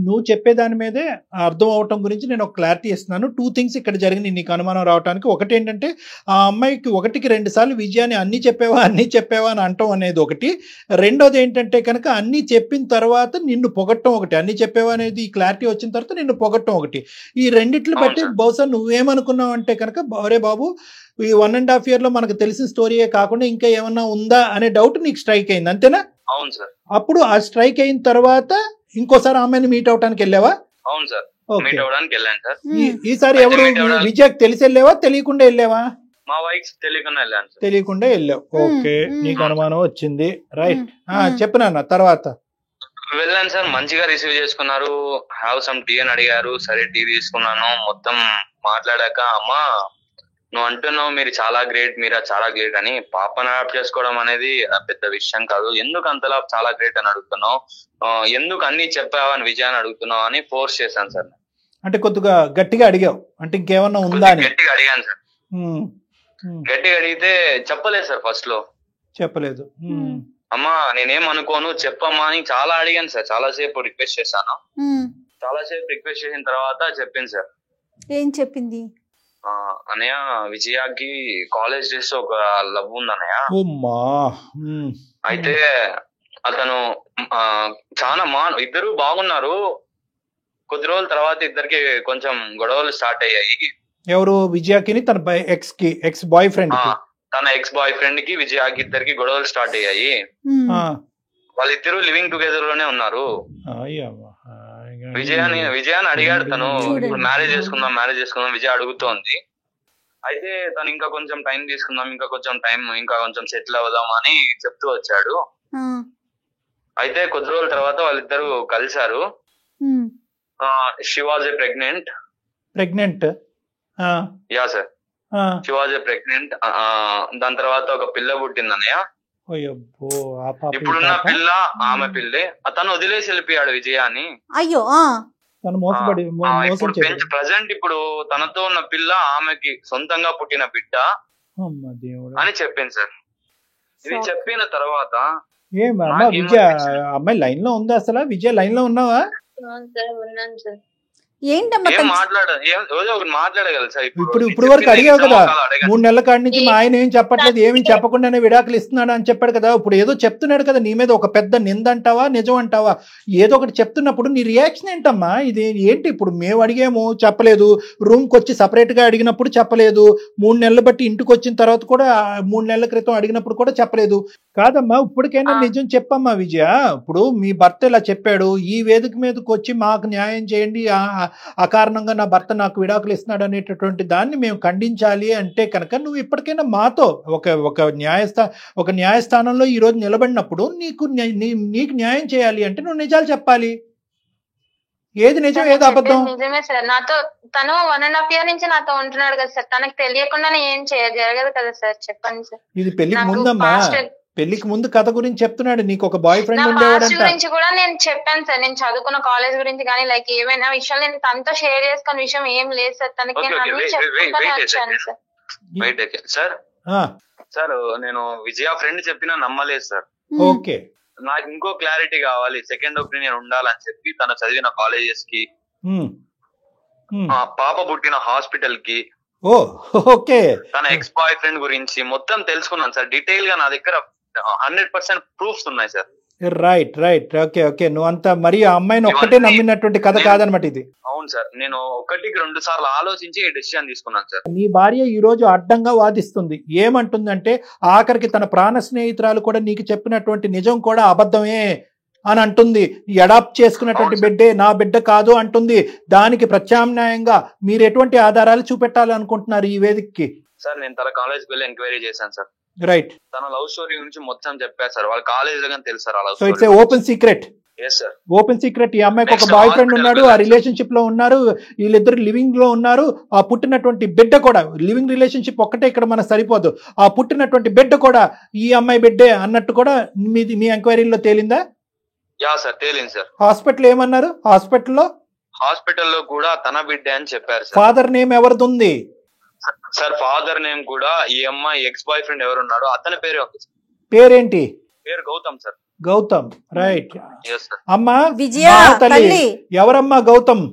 నువ్వు చెప్పే దాని మీదే అర్థం అవటం గురించి నేను ఒక క్లారిటీ ఇస్తున్నాను. 2 things ఇక్కడ జరిగింది నీకు అనుమానం రావడానికి. ఒకటి ఏంటంటే ఆ అమ్మాయికి 1కి 2 సార్లు విజయాన్ని అన్ని చెప్పావా అని అంటాం అనేది ఒకటి. రెండోది ఏంటంటే కనుక అన్ని చెప్పిన తర్వాత నిన్ను పొగట్టం ఒకటి. అన్ని చెప్పావా అనేది క్లారిటీ వచ్చిన తర్వాత నిన్ను పొగట్టం ఒకటి. ఈ రెండిట్లు బట్టి బహుశా నువ్వేమనుకున్నావు అంటే కనుక, అరే బాబు ఈ 1.5 year లో మనకు తెలిసిన స్టోరీయే కాకుండా ఇంకా ఏమన్నా ఉందా అనే డౌట్ నీకు స్ట్రైక్ అయింది అంతేనా? అవును సార్. అప్పుడు ఆ స్ట్రైక్ అయిన తర్వాత ఇంకోసారి ఆమెను మీట్ అవడానికి వెళ్ళావా? అవును సార్, మీట్ అవడానికి వెళ్ళాను సార్. ఈసారి ఎవరు విజయ్ తెలిసి వెళ్ళావా తెలియకుండా వెళ్ళావా? మా వైఫ్ తెలియకుండా వెళ్ళాను సార్. తెలియకుండా వెళ్ళావు. ఓకే, నీకు అనుమానం వచ్చింది, రైట్. చెప్పినా తర్వాత వెళ్ళాను సార్, మంచిగా రిసీవ్ చేసుకున్నారు. హ్యావ్ సమ్ టీ అని అడిగారు, సరే టీ తీసుకున్నాను. మొత్తం మాట్లాడాక, అమ్మా నువ్వు అంటున్నావు మీరు చాలా గ్రేట్ అని, పాపను అడాప్ట్ చేసుకోవడం అనేది పెద్ద విషయం కాదు, ఎందుకు అంతలా చాలా గ్రేట్ అని అడుగుతున్నావు, ఎందుకు అన్ని చెప్పావా అని విజయాన్ని అడుగుతున్నావు అని ఫోర్స్ చేశాను సార్. అంటే కొద్దిగా గట్టిగా అడిగావు అంటే ఇంకేమన్నా ఉందా అని? గట్టిగా అడిగాను సార్. గట్టిగా అడిగితే చెప్పలేదు సార్, ఫస్ట్ లో చెప్పలేదు. అమ్మా నేనేం అనుకోను చెప్పమ్మా అని చాలా అడిగాను సార్, చాలా సేపు రిక్వెస్ట్ చేశాను. చాలా సేపు రిక్వెస్ట్ చేసిన తర్వాత చెప్పింది సార్. ఏం చెప్పింది? అనయ్య విజయాకి కాలేజ్ డేస్ ఒక లవ్ ఉంది అన్నయ్య. అయితే అతను చాలా ఇద్దరు బాగున్నారు, కొద్ది రోజుల తర్వాత ఇద్దరికి కొంచెం గొడవలు స్టార్ట్ అయ్యాయి. ఎవరు? విజయాకి తన ఎక్స్ బాయ్ ఫ్రెండ్ తన ఎక్స్ బాయ్ ఫ్రెండ్ కి విజయాకి ఇద్దరికి గొడవలు స్టార్ట్ అయ్యాయి. వాళ్ళిద్దరు లివింగ్ టుగెదర్ లోనే ఉన్నారు. విజయాన్ని అడిగాడు తను, మ్యారేజ్ చేసుకుందాం విజయ్ అడుగుతోంది. అయితే తను ఇంకా కొంచెం టైం తీసుకుందాం, ఇంకా కొంచెం సెటిల్ అవుదాం అని చెప్తూ వచ్చాడు. అయితే కొద్ది రోజుల తర్వాత వాళ్ళిద్దరు కలిశారు. She was a pregnant. Yeah sir, she was a pregnant. దాని తర్వాత ఒక పిల్ల పుట్టింది అన్నయ్య. ఇప్పుడున్న పిల్ల ఆమె పిల్లే. అతను వదిలేసి వెళ్ళిపోయాడు విజయాన్ని. అయ్యో, ఇప్పుడు ప్రజెంట్ ఇప్పుడు తనతో ఉన్న పిల్ల ఆమెకి సొంతంగా పుట్టిన బిడ్డ అని చెప్పింది సార్. ఇది చెప్పిన తర్వాత అమ్మాయి లైన్ లో ఉందా? అసలు విజయ లైన్ లో ఉన్నావా? మాట్లాడగలరు సార్. ఇప్పుడు వరకు అడిగావు కదా, 3 నెలల కాడి నుంచి మా ఆయన ఏం చెప్పట్లేదు, ఏమి చెప్పకుండానే విడాకులు ఇస్తున్నాడు అని చెప్పాడు కదా. ఇప్పుడు ఏదో చెప్తున్నాడు కదా నీ మీద, ఒక పెద్ద నింద అంటావా నిజం అంటావా? ఏదో ఒకటి చెప్తున్నప్పుడు నీ రియాక్షన్ ఏంటమ్మా? ఇది ఏంటి? ఇప్పుడు మేము అడిగాము చెప్పలేదు, రూమ్కి వచ్చి సపరేట్ గా అడిగినప్పుడు చెప్పలేదు, 3 నెలలు బట్టి ఇంటికి వచ్చిన తర్వాత కూడా 3 నెలల క్రితం అడిగినప్పుడు కూడా చెప్పలేదు. కాదమ్మా, ఇప్పటికైనా నిజం చెప్పమ్మా విజయ. ఇప్పుడు మీ భర్త ఇలా చెప్పాడు, ఈ వేదిక మీదకి వచ్చి మాకు న్యాయం చేయండి, అకారణంగా నా భర్త నాకు విడాకులు ఇస్తున్నాడు అనేటటువంటి దాన్ని మేము ఖండించాలి అంటే కనుక నువ్వు ఇప్పటికైనా మాతో ఒక న్యాయస్థానంలో ఈ రోజు నిలబడినప్పుడు నీకు న్యాయం చేయాలి అంటే నువ్వు నిజాలు చెప్పాలి. ఏది నిజం ఏది అబద్ధం? నిజమే సార్, నాతో తను 1.5 year నుంచి నాతో ఉంటున్నాడు కదా సార్, తనకు తెలియకుండా ఏం జరగదు కదా సార్, చెప్పండి సార్. ఇది పెళ్లికి ముందమ్మా, పెళ్లికి ముందు కథ గురించి చెప్తున్నాడు, నీకు ఒక బాయ్ నా ఫ్రెండ్ పాస్ట్ ఉండేవాడంట. గురించి కూడా నేను చెప్పాను సార్. నేను చదువుకున్న కాలేజ్ గురించి కానీ లైక్ ఏమైనా విషయాలు నేను తనతో షేర్ చేసుకున్న విషయం ఏం లేదు సార్. తనకి నేను అన్ని చెప్పుకుంటానే వచ్చాను సార్. సార్ ఆ, సార్ నేను విజయ ఫ్రెండ్ చెప్పినా నమ్మలేదు సార్. ఓకే. నాకు ఇంకో క్లారిటీ కావాలి, సెకండ్ ఒపీనియన్ ఉండాలని చెప్పి తను చదివిన కాలేజెస్ కి, ఉమ్, ఉమ్. పాప పుట్టిన హాస్పిటల్ కి, ఓ ఓకే. తన ఎక్స్ బాయ్ ఫ్రెండ్ గురించి మొత్తం తెలుసుకున్నాను సార్. డీటెయిల్ గా నా దగ్గర 100% ప్రూఫ్స్ ఉన్నాయి sir. Right right, okay okay. నువ్వు అంత మరి ఆ అమ్మాయిని ఒక్కటే నమ్మినటువంటి కథ కాదనమాట ఇది. అవును సార్, నేను 1-2 సార్లు ఆలోచించి ఈ డెసిషన్ తీసుకున్నాను సార్. నీ భార్య ఈ రోజు అడ్డంగా వాదిస్తుంది. ఏమంటుందంటే ఆఖరికి తన ప్రాణ స్నేహితురాలు కూడా నీకు చెప్పినటువంటి నిజం కూడా అబద్ధమే అని అంటుంది. అడాప్ట్ చేసుకున్నటువంటి బిడ్డే నా బిడ్డ కాదు అంటుంది. దానికి ప్రత్యామ్నాయంగా మీరు ఎటువంటి ఆధారాలు చూపెట్టాలనుకుంటున్నారు ఈ వేదికకి? సార్ నేను తన కాలేజ్కి వెళ్ళి ఎంక్వైరీ చేశాను సార్. రైట్. తన లవ్ స్టోరీ గురించి మొత్తం చెప్పారు సార్. వాళ్ళ కాలేజ్ లో తెలుసు సార్. So it's open secret. Yes sir, open secret. ఈ అమ్మాయికి ఒక బాయ్ ఫ్రెండ్ ఉన్నాడు, ఆ రిలేషన్షిప్ లో ఉన్నారు, వీళ్ళిద్దరు లివింగ్ లో ఉన్నారు. ఆ పుట్టినటువంటి బిడ్డ కూడా, లివింగ్ రిలేషన్షిప్ ఒక్కటే ఇక్కడ మనకు సరిపోదు, ఆ పుట్టినటువంటి బిడ్డ కూడా ఈ అమ్మాయి బిడ్డే అన్నట్టు కూడా మీ ఎంక్వైరీలో తేలిందా? యా సార్, తేలింది సార్. హాస్పిటల్ ఏమన్నారు? హాస్పిటల్లో కూడా తన బిడ్డే అని చెప్పారు సార్. ఫాదర్ నేమ్ ఎవరిది ఉంది సార్? ఫాదర్ నేమ్ కూడా ఈ అమ్మాయి ఎక్స్ బాయ్ ఫ్రెండ్ ఎవరున్నాడో అతని పేరే ఉంది. పేరేంటి? పేరు గౌతమ్ సార్. గౌతమ్. రైట్. అమ్మా విజయ తల్లి ఎవరమ్మా గౌతమ్?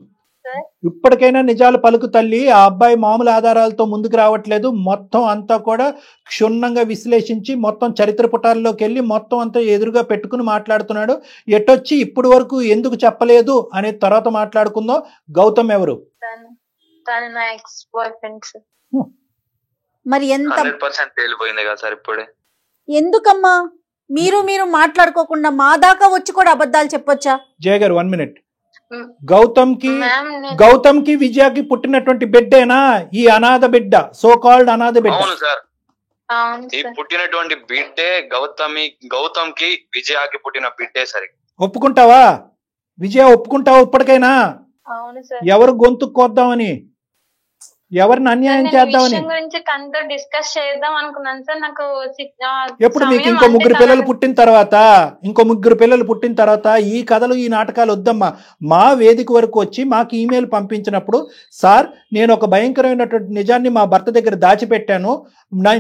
ఇప్పటికైనా నిజాలు పలుకు తల్లి. ఆ అబ్బాయి మామూలు ఆధారాలతో ముందుకు రావట్లేదు. మొత్తం అంతా కూడా క్షుణ్ణంగా విశ్లేషించి మొత్తం చరిత్ర పుటాల్లోకి వెళ్ళి మొత్తం అంతా ఎదురుగా పెట్టుకుని మాట్లాడుతున్నాడు. ఎటొచ్చి ఇప్పుడు వరకు ఎందుకు చెప్పలేదు అనే తర్వాత మాట్లాడుకుందాం. గౌతమ్ ఎవరు? మరి ఎంత 100% తేలిపోయింది కదా సార్ ఇప్పుడే. ఎందుకమ్మా మీరు మాట్లాడుకోకుండా మా దాకా వచ్చి కూడా అబద్ధాలు చెప్పొచ్చా? జయ గారు 1 minute. గౌతమ్ కి విజయకి పుట్టినటువంటి బిడ్డేనా ఈ అనాథ బిడ్డ, సో కాల్డ్ అనాథ బిడ్డ? అవును సార్, ఈ పుట్టినటువంటి బిడ్డే గౌతమ్ కి విజయకి పుట్టిన బిడ్డే సరే. ఒప్పుకుంటావా విజయ? ఒప్పుకుంటావా ఇప్పటికైనా? ఎవరు గొంతు కోద్దామని, ఎవరిని అన్యాయం చేద్దామని డిస్కస్ చేద్దాం అనుకున్నాను సార్. నాకు ఎప్పుడు మీకు ఇంకో ముగ్గురు పిల్లలు పుట్టిన తర్వాత ఈ కథలు ఈ నాటకాలు వద్దమ్మా. మా వేదిక వరకు వచ్చి మాకు ఈమెయిల్ పంపించినప్పుడు, సార్ నేను ఒక భయంకరమైనటువంటి నిజాన్ని మా భర్త దగ్గర దాచిపెట్టాను,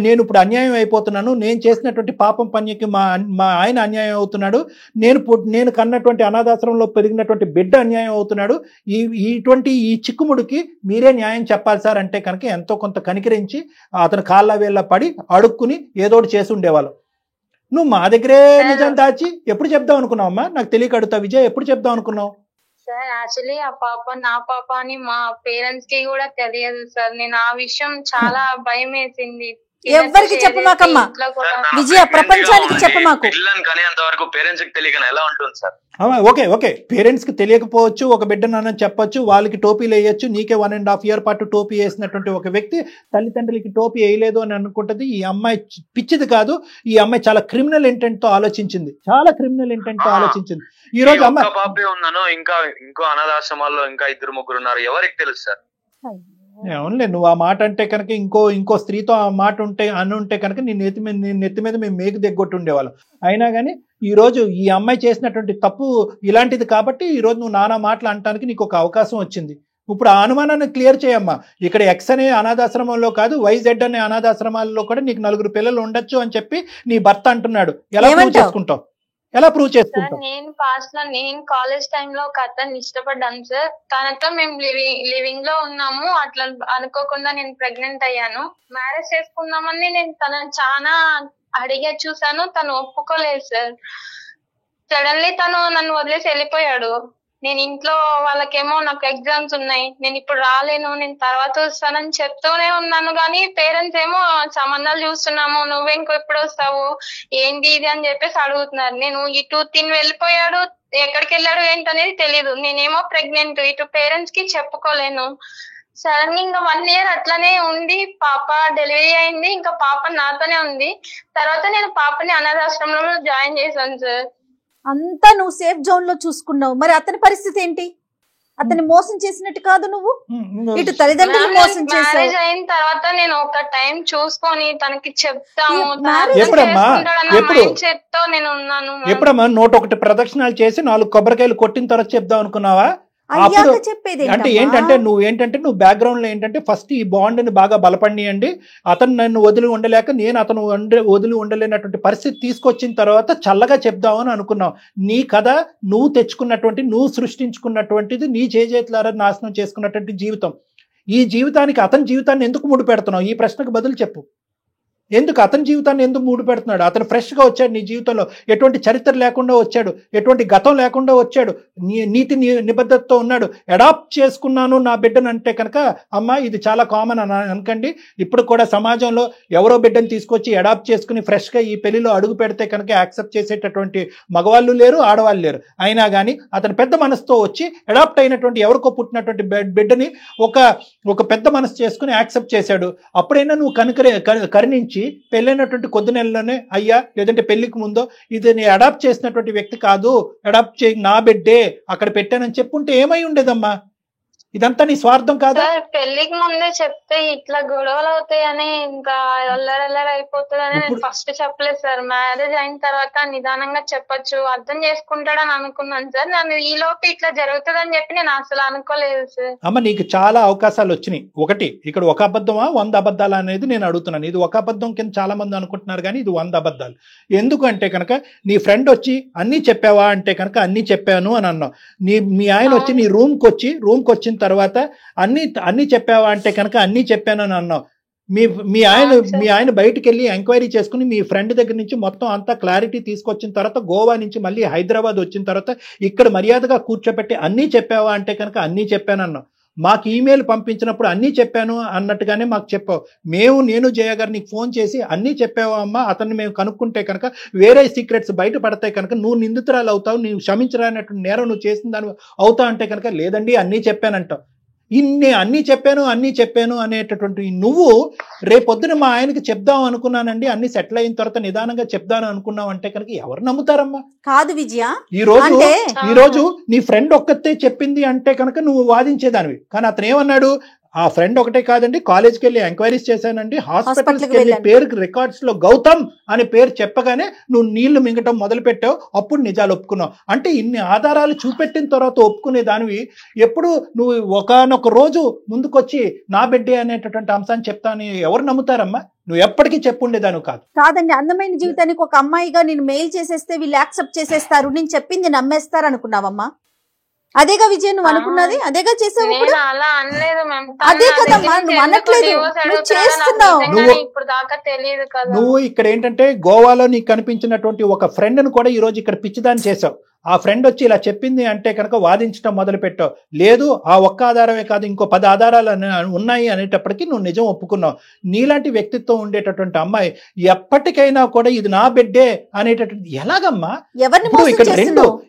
నేను ఇప్పుడు అన్యాయం అయిపోతున్నాను, నేను చేసినటువంటి పాపం పనికి మా ఆయన అన్యాయం అవుతున్నాడు, నేను కన్నటువంటి అనాథాశ్రమంలో పెరిగినటువంటి బిడ్డ అన్యాయం అవుతున్నాడు, ఈ చిక్కుముడికి మీరే న్యాయం చెప్పాలి సార్ అంటే కనుక ఎంతో కొంత కనికరించి అతను కాళ్ళ వేళ్ళ పడి అడుక్కుని ఏదోటి చేసి ఉండేవాళ్ళు. నువ్వు మా దగ్గరే నిజం దాచి ఎప్పుడు చెప్దాం అనుకున్నావమ్మా? నాకు తెలియక అడుగుతా విజయ్, ఎప్పుడు చెప్దాం అనుకున్నావు? సార్ యాక్చువల్లీ ఆ పాప నా పాప అని మా పేరెంట్స్ కి కూడా తెలియదు సార్. నేను ఆ విషయం చాలా భయం వేసింది. ఎవ్వరికి చెప్పమాకమ్మా విజయ, ప్రపంచానికి చెప్పమాకు. కనేంత వరకు పేరెంట్స్ కి తెలియక ఎలా ఉంటుంది సార్? ఓకే పేరెంట్స్ కి తెలియకపోవచ్చు, ఒక బిడ్డ నాన్న చెప్పొచ్చు, వాళ్ళకి టోపీలు వేయచ్చు. నీకే 1.5 year పాటు టోపీ వేసినటువంటి ఒక వ్యక్తి తల్లిదండ్రులకి టోపీ వేయలేదు అని అనుకుంటది. ఈ అమ్మాయి పిచ్చిది కాదు, ఈ అమ్మాయి చాలా క్రిమినల్ ఇంటెంట్ తో ఆలోచించింది. ఈ రోజు అమ్మాయి పాపే ఉన్నాను, ఇంకో అనాథాశ్రమాల్లో ఇంకా 2-3 ఉన్నారు, ఎవరికి తెలుసు సార్? అవునులే, నువ్వు ఆ మాట అంటే కనుక ఇంకో స్త్రీతో ఆ మాట ఉంటే కనుక నీ నెత్తి మీద మేము మేకు దిగ్గొట్టు ఉండేవాళ్ళం. అయినా కానీ ఈ రోజు ఈ అమ్మాయి చేసినటువంటి తప్పు ఇలాంటిది కాబట్టి ఈ రోజు నువ్వు నానా మాటలు అనటానికి నీకు ఒక అవకాశం వచ్చింది. ఇప్పుడు ఆ అనుమానాన్ని క్లియర్ చేయమ్మా. ఇక్కడ ఎక్స్ అనే అనాథాశ్రమంలో కాదు, వైజెడ్ అనే అనాథాశ్రమాల్లో కూడా నీకు 4 పిల్లలు ఉండొచ్చు అని చెప్పి నీ భర్త అంటున్నాడు. ఎలా ప్రూవ్ చేసుకుంటావు? నేను కాలేజ్ టైంలో ఒక అతన్ని ఇష్టపడ్డాను సార్. తనతో మేము లివింగ్ లో ఉన్నాము. అట్లా అనుకోకుండా నేను ప్రెగ్నెంట్ అయ్యాను. మ్యారేజ్ చేసుకుందామని నేను తనని చాలా అడిగే చూసాను, తను ఒప్పుకోలేదు సార్. సడన్లీ తను నన్ను వదిలేసి వెళ్ళిపోయాడు. నేను ఇంట్లో వాళ్ళకేమో నాకు ఎగ్జామ్స్ ఉన్నాయి, నేను ఇప్పుడు రాలేను, నేను తర్వాత వస్తానని చెప్తూనే ఉన్నాను. కానీ పేరెంట్స్ ఏమో సంబంధాలు చూస్తున్నాము, నువ్వే ఇంకో ఎప్పుడు వస్తావు, ఏంటి ఇది అని చెప్పేసి అడుగుతున్నారు. నేను ఇటు వెళ్ళిపోయాడు, ఎక్కడికి వెళ్ళాడు ఏంటనేది తెలీదు. నేనేమో ప్రెగ్నెంట్, ఇటు పేరెంట్స్ కి చెప్పుకోలేను. సడన్ గా ఇంకా 1 year అట్లానే ఉంది. పాప డెలివరీ అయింది, ఇంకా పాప నాతోనే ఉంది. తర్వాత నేను పాపని అనాథాశ్రమంలో జాయిన్ చేశాను సార్. అంతా నువ్వు సేఫ్ జోన్ లో చూసుకున్నావు, మరి అతని పరిస్థితి ఏంటి? అతన్ని మోసం చేసినట్టు కాదు నువ్వు, ఇటు తల్లిదండ్రులు మోసం చేశావు. మ్యారేజ్ అయిన తర్వాత నేను ఒక టైం చూసుకొని తనకి చెప్తాము ఎప్పుడమ్మా మైండ్ తో నేను ఉన్నాను. ఎప్పుడమ్మా 101 ప్రదక్షిణాలు చేసి 4 కొబ్బరికాయలు కొట్టిన తర్వాత చెప్దాం అనుకున్నావా? అయ్యాక చెప్పేది అంటే ఏంటంటే నువ్వు బ్యాక్గ్రౌండ్ లో ఏంటంటే ఫస్ట్ ఈ బాండ్ ని బాగా బలపడియండి, అతను నన్ను వదిలి ఉండలేక నేను అతను వదిలి ఉండలేనటువంటి పరిస్థితి తీసుకొచ్చిన తర్వాత చల్లగా చెప్దామని అనుకున్నావు. నీ కథ నువ్వు తెచ్చుకున్నటువంటి, నువ్వు సృష్టించుకున్నటువంటిది, నీ చేతులారా నాశనం చేసుకున్నటువంటి జీవితం. ఈ జీవితానికి అతని జీవితాన్ని ఎందుకు ముడి పెడుతున్నావు? ఈ ప్రశ్నకు బదులు చెప్పు. ఎందుకు అతని జీవితాన్ని ఎందుకు మూడు పెడుతున్నాడు? అతను ఫ్రెష్గా వచ్చాడు నీ జీవితంలో, ఎటువంటి చరిత్ర లేకుండా వచ్చాడు, ఎటువంటి గతం లేకుండా వచ్చాడు, నీతి నిబద్ధతతో ఉన్నాడు. అడాప్ట్ చేసుకున్నాను నా బిడ్డను అంటే కనుక అమ్మ ఇది చాలా కామన్ అని అనకండి. ఇప్పుడు కూడా సమాజంలో ఎవరో బిడ్డను తీసుకొచ్చి అడాప్ట్ చేసుకుని ఫ్రెష్గా ఈ పెళ్లిలో అడుగు పెడితే కనుక యాక్సెప్ట్ చేసేటటువంటి మగవాళ్ళు లేరు, ఆడవాళ్ళు లేరు. అయినా కానీ అతను పెద్ద మనసుతో వచ్చి అడాప్ట్ అయినటువంటి ఎవరికో పుట్టినటువంటి బిడ్డని ఒక పెద్ద మనసు చేసుకుని యాక్సెప్ట్ చేశాడు. అప్పుడైనా నువ్వు కరుణించి పెళ్ళైనటువంటి కొద్ది నెలలోనే అయ్యా, లేదంటే పెళ్లికి ముందో ఇది నేను అడాప్ట్ చేసినటువంటి వ్యక్తి కాదు, అడాప్ట్ చేయి నా బిడ్డే అక్కడ పెట్టానని చెప్పుంటే ఏమై ఉండేదమ్మా? ఇదంతా నీ స్వార్థం కాదా? పెళ్లికి ముందే చెప్తే ఇట్లా గొడవలు అవుతాయని ఇంకా అల్లరల్లరి అయిపోతుందని నేను ఫస్ట్ చెప్పలేదు సార్. మ్యారేజ్ అయిన తర్వాత నిదానంగా చెప్పొచ్చు, అర్థం చేసుకుంటాడని అనుకున్నాను సార్. నన్ను ఈ లోపు ఇట్లా జరుగుతుందని చెప్పి నేను అసలు అనుకోలేదు సార్. అమ్మ నీకు చాలా అవకాశాలు వచ్చినాయి. ఒకటి ఇక్కడ ఒక అబద్ధమా 100 అబద్ధాలు అనేది నేను అడుగుతున్నాను. ఇది ఒక అబద్ధం కింద చాలా మంది అనుకుంటున్నారు, కానీ ఇది 100 అబద్ధాలు. ఎందుకంటే కనుక నీ ఫ్రెండ్ వచ్చి అన్నీ చెప్పావా అంటే కనుక అన్నీ చెప్పాను అని అన్నావు. మీ ఆయన వచ్చి నీ రూమ్కి వచ్చిన తర్వాత అన్ని చెప్పావా అంటే కనుక అన్ని చెప్పాను అని అన్నావు. మీ ఆయన బయటికి వెళ్ళి ఎంక్వైరీ చేసుకుని మీ ఫ్రెండ్ దగ్గర నుంచి మొత్తం అంతా క్లారిటీ తీసుకొచ్చిన తర్వాత గోవా నుంచి మళ్ళీ హైదరాబాద్ వచ్చిన తర్వాత ఇక్కడ మర్యాదగా కూర్చోపెట్టి అన్నీ చెప్పావా అంటే కనుక అన్నీ చెప్పాను అన్నావు. మాకు ఈమెయిల్ పంపించినప్పుడు అన్నీ చెప్పాను అన్నట్టుగానే మాకు చెప్పావు. నేను జయ గారు నీకు ఫోన్ చేసి అన్నీ చెప్పావా అమ్మా, అతన్ని మేము కనుక్కుంటే కనుక వేరే సీక్రెట్స్ బయట పడతాయి కనుక నువ్వు నిందితురాలు అవుతావు, నువ్వు క్షమించరానటువంటి నేరం నువ్వు చేసిన దాని అవుతావు అంటే కనుక లేదండి అన్నీ చెప్పానంటావు. అన్నీ చెప్పాను అనేటటువంటి నువ్వు రేపొద్దున మా ఆయనకి చెప్దాం అనుకున్నానండి, అన్ని సెటిల్ అయిన తర్వాత నిదానంగా చెప్దాను అనుకున్నావు అంటే కనుక ఎవరు నమ్ముతారమ్మా? కాదు విజయ, ఈ రోజు నీ ఫ్రెండ్ ఒక్కతే చెప్పింది అంటే కనుక నువ్వు వాదించేదానివి. కానీ అతను ఏమన్నాడు? ఆ ఫ్రెండ్ ఒకటే కాదండి, కాలేజ్కి వెళ్ళి ఎంక్వైరీస్ చేశానండి, హాస్పిటల్స్కి వెళ్ళి పేరుకి రికార్డ్స్ లో గౌతమ్ అనే పేరు చెప్పగానే నువ్వు నీళ్లు మింగటం మొదలు పెట్టావు. అప్పుడు నిజాలు ఒప్పుకున్నావు. అంటే ఇన్ని ఆధారాలు చూపెట్టిన తర్వాత ఒప్పుకునే దానివి ఎప్పుడు నువ్వు ఒకనొక రోజు ముందుకొచ్చి నా బిడ్డే అనేటటువంటి అంశాన్ని చెప్తాను ఎవరు నమ్ముతారమ్మా? నువ్వు ఎప్పటికీ చెప్పుండేదాను కాదు. కాదండి, అందమైన జీవితానికి ఒక అమ్మాయిగా నేను మెయిల్ చేసేస్తే వీళ్ళు యాక్సెప్ట్ చేసేస్తారు, నేను చెప్పింది నమ్మేస్తారు అనుకున్నావమ్మా? అదేగా విజయ్ నువ్వు అనుకున్నది, అదేగా చేసావు. అదే కదమ్మా నువ్వు అనట్లేదు, నువ్వు చేస్తున్నావు. నువ్వు ఇక్కడ ఏంటంటే గోవాలో నీకు కనిపించినటువంటి ఒక ఫ్రెండ్ ను కూడా ఈ రోజు ఇక్కడ పిచ్చిదాన్ని చేసావు. ఆ ఫ్రెండ్ వచ్చి ఇలా చెప్పింది అంటే కనుక వాదించడం మొదలు పెట్టావు. లేదు ఆ ఒక్క ఆధారమే కాదు ఇంకో 10 ఆధారాలు ఉన్నాయి అనేటప్పటికీ నువ్వు నిజం ఒప్పుకున్నావు. నీలాంటి వ్యక్తిత్వం ఉండేటటువంటి అమ్మాయి ఎప్పటికైనా కూడా ఇది నా బిడ్డే అనేటటువంటి ఎలాగమ్మా?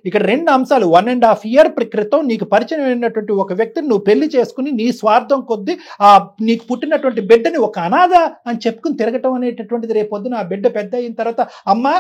ఇక్కడ రెండు అంశాలు. 1.5 year క్రితం నీకు పరిచయం అయినటువంటి ఒక వ్యక్తిని నువ్వు పెళ్లి చేసుకుని నీ స్వార్థం కొద్దీ నీకు పుట్టినటువంటి బిడ్డని ఒక అనాథ అని చెప్పుకుని తిరగటం అనేటటువంటిది రేపొద్దున ఆ బిడ్డ పెద్ద అయిన తర్వాత అమ్మా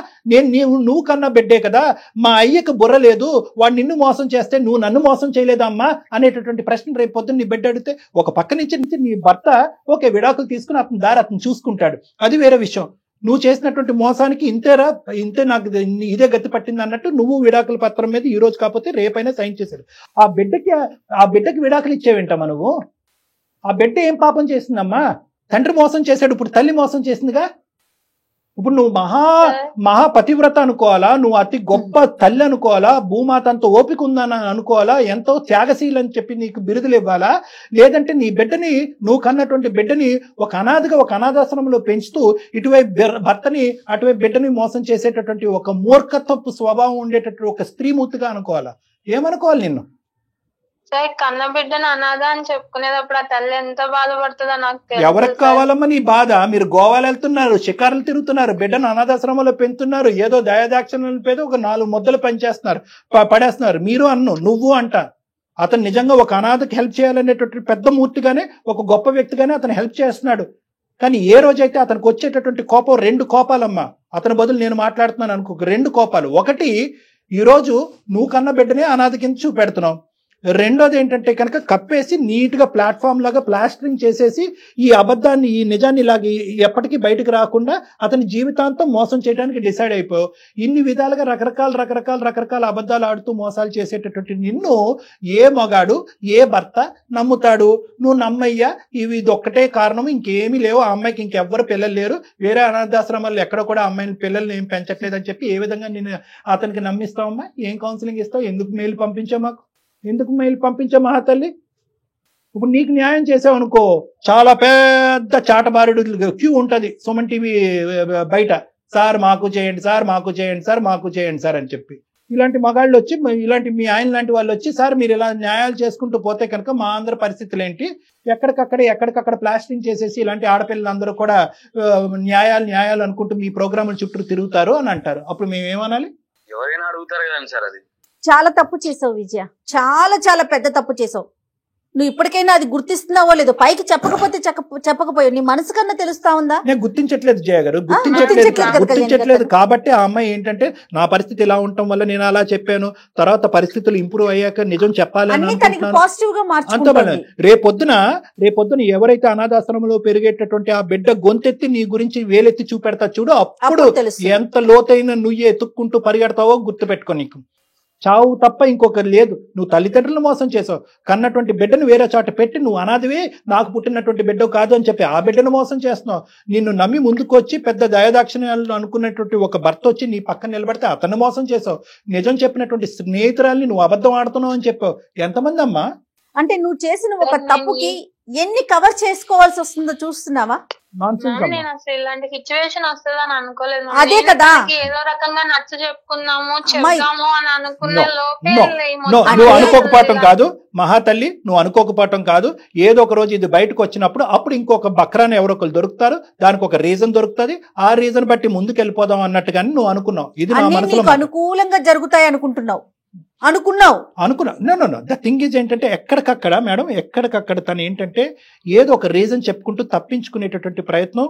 నువ్వు కన్నా బిడ్డే కదా, మా అయ్యకు బుర్ర లేదు, వాడు నిన్ను మోసం చేస్తే నువ్వు నన్ను మోసం చేయలేదమ్మా అనేటటువంటి ప్రశ్న రేపు పొద్దున్న నీ బిడ్డ అడిగితే ఒక పక్క నుంచి నీ భర్త ఓకే విడాకులు తీసుకుని అతని దారి అతను చూసుకుంటాడు, అది వేరే విషయం. నువ్వు చేసినటువంటి మోసానికి ఇంతే నాకు ఇదే గతి పట్టింది అన్నట్టు నువ్వు విడాకుల పత్రం మీద ఈ రోజు కాకపోతే రేపైనా సైన్ చేశాడు. ఆ బిడ్డకి విడాకులు ఇచ్చేవింటమ్మా నువ్వు? ఆ బిడ్డ ఏం పాపం చేసిందమ్మా? తండ్రి మోసం చేశాడు, ఇప్పుడు తల్లి మోసం చేసిందిగా. ఇప్పుడు నువ్వు మహా పతివ్రత అనుకోవాలా, నువ్వు అతి గొప్ప తల్లి అనుకోవాలా, భూమాత అంత ఓపిక ఉందని అనుకోవాలా, ఎంతో త్యాగశీలు అని చెప్పి నీకు బిరుదులు ఇవ్వాలా? లేదంటే నీ బిడ్డని నువ్వు కన్నటువంటి బిడ్డని ఒక అనాథగా ఒక అనాథాశ్రమంలో పెంచుతూ ఇటువైపు భర్తని అటువైపు బిడ్డని మోసం చేసేటటువంటి ఒక మూర్ఖత్వపు స్వభావం ఉండేటటువంటి ఒక స్త్రీమూర్తిగా అనుకోవాలా? ఏమనుకోవాలి నిన్ను? కన్న బిడ్డను అనాథ అని చెప్పుకునేటప్పుడు ఆ తల్లి ఎంత బాధపడుతుందో నాకు తెలుసు. ఎవరికి కావాలమ్మా నీ బాధ? మీరు గోవాలు వెళ్తున్నారు, షికారులు తిరుగుతున్నారు, బిడ్డను అనాథాశ్రమంలో పెంచుతున్నారు, ఏదో దయాదాక్షిణ్యాల పేద ఒక 4 ముద్దలు పనిచేస్తున్నారు, పడేస్తున్నారు. మీరు నువ్వు అంట అతను నిజంగా ఒక అనాథకి హెల్ప్ చేయాలనేటటువంటి పెద్ద మూర్తిగానే ఒక గొప్ప వ్యక్తిగానే అతను హెల్ప్ చేస్తున్నాడు. కానీ ఏ రోజైతే అతనికి వచ్చేటటువంటి కోపం 2 కోపాలమ్మా. అతని బదులు నేను మాట్లాడుతున్నాను అనుకో, 2 కోపాలు. ఒకటి, ఈరోజు నువ్వు కన్న బిడ్డనే అనాథ కింద చూపెడుతున్నావు. రెండోది ఏంటంటే కనుక కప్పేసి నీట్ గా ప్లాట్ఫామ్ లాగా ప్లాస్టరింగ్ చేసేసి ఈ అబద్ధాన్ని ఈ నిజాన్ని ఇలాగ ఎప్పటికీ బయటకు రాకుండా అతని జీవితాంతం మోసం చేయడానికి డిసైడ్ అయిపోయావు. ఇన్ని విధాలుగా రకరకాల అబద్ధాలు ఆడుతూ మోసాలు చేసేటటువంటి నిన్ను ఏ మగాడు ఏ భర్త నమ్ముతాడు? నువ్వు నమ్మయ్యా ఇది ఒక్కటే కారణం, ఇంకేమీ లేవు, ఆ అమ్మాయికి ఇంకెవ్వరు పిల్లలు లేరు, వేరే అనాథాశ్రమాల్లో ఎక్కడ కూడా అమ్మాయిని పిల్లల్ని ఏం పెంచట్లేదని చెప్పి ఏ విధంగా నేను అతనికి నమ్మిస్తావమ్మా? ఏం కౌన్సిలింగ్ ఇస్తావు? ఎందుకు మెయిల్ పంపించావు మాకు? ఎందుకు మెయిల్ పంపించా మహాతల్లి? ఇప్పుడు నీకు న్యాయం చేసావు అనుకో, చాలా పెద్ద చాటబారుడు క్యూ ఉంటది సుమన్ టీవీ బయట, సార్ మాకు చేయండి సార్, మాకు చేయండి సార్, మాకు చేయండి సార్ అని చెప్పి. ఇలాంటి మగాళ్ళు వచ్చి, ఇలాంటి మీ ఆయన లాంటి వాళ్ళు వచ్చి, సార్ మీరు ఇలా న్యాయాలు చేసుకుంటూ పోతే కనుక మా అందరి పరిస్థితులు ఏంటి? ఎక్కడికక్కడ ప్లాస్టింగ్ చేసేసి ఇలాంటి ఆడపిల్లలందరూ కూడా న్యాయాలు అనుకుంటూ మీ ప్రోగ్రాముల చుట్టూ తిరుగుతారు అని అంటారు. అప్పుడు మేము ఏమనాలి? ఎవరైనా అడుగుతారు కదండి సార్. అది చాలా తప్పు చేసావు విజయ, చాలా పెద్ద తప్పు చేసావు. నువ్వు ఇప్పటికైనా అది గుర్తిస్తున్నావో లేదో, పైకి చెప్పకపోయావు, నీ మనసు కన్నా తెలుస్తా ఉందా? నేను గుర్తించట్లేదు జయ గారు, గుర్తించట్లేదు కాబట్టి ఆ అమ్మాయి ఏంటంటే నా పరిస్థితి ఇలా ఉండటం వల్ల నేను అలా చెప్పాను, తర్వాత పరిస్థితులు ఇంప్రూవ్ అయ్యాక నిజం చెప్పాలని అంత. రేపొద్దున ఎవరైతే అనాథాశ్రమంలో పెరిగేటటువంటి ఆ బిడ్డ గొంతెత్తి నీ గురించి వేలెత్తి చూపెడతా చూడు, అప్పుడు ఎంత లోతైన నువ్వు ఎత్తుక్కుంటూ పరిగెడతావో గుర్తు పెట్టుకో. నీకు చావు తప్ప ఇంకొకరు లేదు. నువ్వు తల్లిదండ్రులను మోసం చేసావు, కన్నటువంటి బిడ్డను వేరే చోట పెట్టి నువ్వు అనాథవే, నాకు పుట్టినటువంటి బిడ్డ కాదు అని చెప్పి ఆ బిడ్డను మోసం చేస్తున్నావు. నిన్ను నమ్మి ముందుకొచ్చి పెద్ద దయాదాక్షిణ్యాలు అనుకున్నటువంటి ఒక భర్త వచ్చి నీ పక్కన నిలబడితే అతన్ని మోసం చేసావు. నిజం చెప్పినటువంటి స్నేహితురాల్ని నువ్వు అబద్ధం ఆడుతున్నావు అని చెప్పావు. ఎంతమంది అమ్మా? అంటే నువ్వు చేసిన ఒక తప్పుకి ఎన్ని కవర్ చేసుకోవాల్సి వస్తుందో చూస్తున్నావా? నేను అసలు ఇలాంటి సిచ్యువేషన్ వస్తుందని అనుకోలేదు. అదే కదా, ఏదో రకంగా నచ్చ చెప్పుకుందాము చెప్దాము అని అనుకునే నువ్వు అనుకోకపోవటం కాదు మహాతల్లి, నువ్వు అనుకోకపోవటం కాదు. ఏదో ఒక రోజు ఇది బయటకు వచ్చినప్పుడు అప్పుడు ఇంకొక బక్రాన్ని ఎవరో ఒకరు దొరుకుతారు, దానికి ఒక రీజన్ దొరుకుతుంది, ఆ రీజన్ బట్టి ముందుకు వెళ్ళిపోదాం అన్నట్టుగానే నువ్వు అనుకున్నావు. ఇది నా మనసులో అనుకూలంగా జరుగుతాయి అనుకున్నావు. ద థింగ్ ఈజ్ ఏంటంటే ఎక్కడికక్కడ మేడం, ఎక్కడికక్కడ తను ఏంటంటే ఏదో ఒక రీజన్ చెప్పుకుంటూ తప్పించుకునేటటువంటి ప్రయత్నం.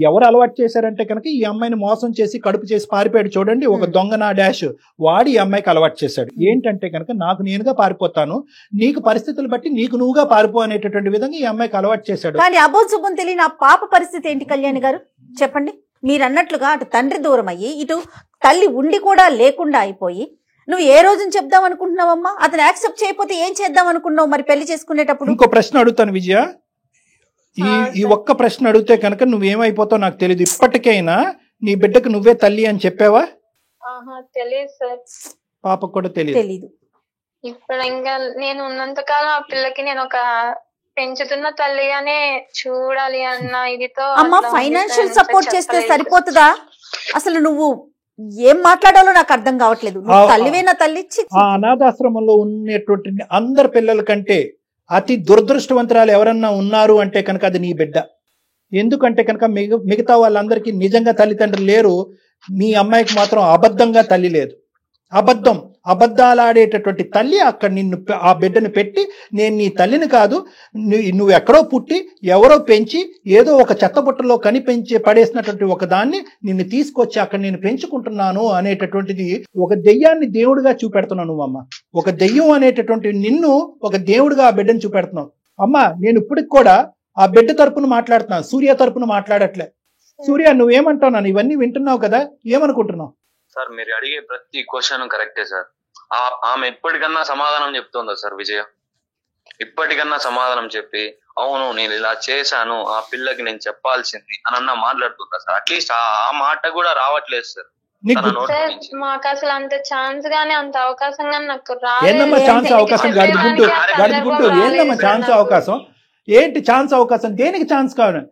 ఎవరు అలవాటు చేశారంటే కనుక ఈ అమ్మాయిని మోసం చేసి కడుపు చేసి పారిపోయాడు చూడండి, ఒక దొంగ నా డాష్ వాడి ఈ అమ్మాయికి అలవాటు చేశాడు. ఏంటంటే కనుక నాకు నేనుగా పారిపోతాను, నీకు పరిస్థితులు బట్టి నీకు నువ్వుగా పారిపో అనేటటువంటి విధంగా ఈ అమ్మాయికి అలవాటు చేశాడు. కానీ అబోధం తెలియని ఆ పాప పరిస్థితి ఏంటి కళ్యాణి గారు చెప్పండి? మీరు అన్నట్లుగా అటు తండ్రి దూరం అయ్యి ఇటు తల్లి ఉండి కూడా లేకుండా అయిపోయి నువ్వు ఏ రోజున చెప్దాం అనుకుంటున్నావమ్మా? అతను యాక్సెప్ట్ చేయకపోతే ఏం చేద్దాం అనుకున్నావు మరి పెళ్లి చేసుకునేటప్పుడు? ఇంకో ప్రశ్న అడుగుతాను విజయ, ఈ ఒక్క ప్రశ్న అడిగితే కనుక నువ్వేమైపోతావు నాకు తెలియదు. ఇప్పటికైనా నీ బిడ్డకు నువ్వే తల్లి అని చెప్పావా? తెలియదు సార్. పాపకు కూడా తెలియదు. ఇప్పుడు ఇంకా నేను ఉన్నంతకాలం ఆ పిల్లకి నేను ఒక పెంచుతున్న తల్లిగానే చూడాలి అన్న ఇదితో. అమ్మా ఫైనాన్షియల్ సపోర్ట్ చేస్తే సరిపోతుందా? అసలు నువ్వు ఏం మాట్లాడాలో నాకు అర్థం కావట్లేదు. తల్లివేనా తల్లి? ఆ అనాథాశ్రమంలో ఉన్నటువంటి అందరి పిల్లల కంటే అతి దురదృష్టవంతురాలు ఎవరన్నా ఉన్నారు అంటే కనుక అది నీ బిడ్డ. ఎందుకంటే కనుక మిగతా వాళ్ళందరికీ నిజంగా తల్లిదండ్రులు లేరు, మీ అమ్మాయికి మాత్రం అబద్ధంగా తల్లి లేదు. అబద్ధాలు ఆడేటటువంటి తల్లి అక్కడ నిన్ను ఆ బిడ్డను పెట్టి, నేను నీ తల్లిని కాదు, నువ్వు ఎక్కడో పుట్టి ఎవరో పెంచి ఏదో ఒక చెత్తబుట్టలో కనిపించి పడేసినటువంటి ఒక దాన్ని నిన్ను తీసుకొచ్చి అక్కడ నేను పెంచుకుంటున్నాను అనేటటువంటిది ఒక దెయ్యాన్ని దేవుడిగా చూపెడుతున్నావు నువ్వు అమ్మ. ఒక దెయ్యం అనేటటువంటి నిన్ను ఒక దేవుడిగా ఆ బిడ్డను చూపెడుతున్నావు. అమ్మ నేను ఇప్పటికి కూడా ఆ బిడ్డ తరపున మాట్లాడుతున్నాను, సూర్య తరపున మాట్లాడట్లే. సూర్య నువ్వేమంటావు? నన్ను ఇవన్నీ వింటున్నావు కదా, ఏమనుకుంటున్నావు? సార్ మీరు అడిగే ప్రతి క్వశ్చన్ కరెక్టే సార్. ఆమె ఇప్పటికన్నా సమాధానం చెప్తుందా సార్ విజయ? ఇప్పటికన్నా సమాధానం చెప్పి అవును నేను ఇలా చేశాను ఆ పిల్లకి నేను చెప్పాల్సింది అని మాట్లాడుతుందా సార్? అట్లీస్ట్ ఆ మాట కూడా రావట్లేదు సార్. మాకు అసలు అంత ఛాన్స్ గానీ అంత అవకాశం గానీ నాకు ఏందమ్మా ఛాన్స్ అవకాశం? ఏందమ్మా ఛాన్స్ అవకాశం? ఏంటి ఛాన్స్ అవకాశం? దేనికి ఛాన్స్ కావాలి?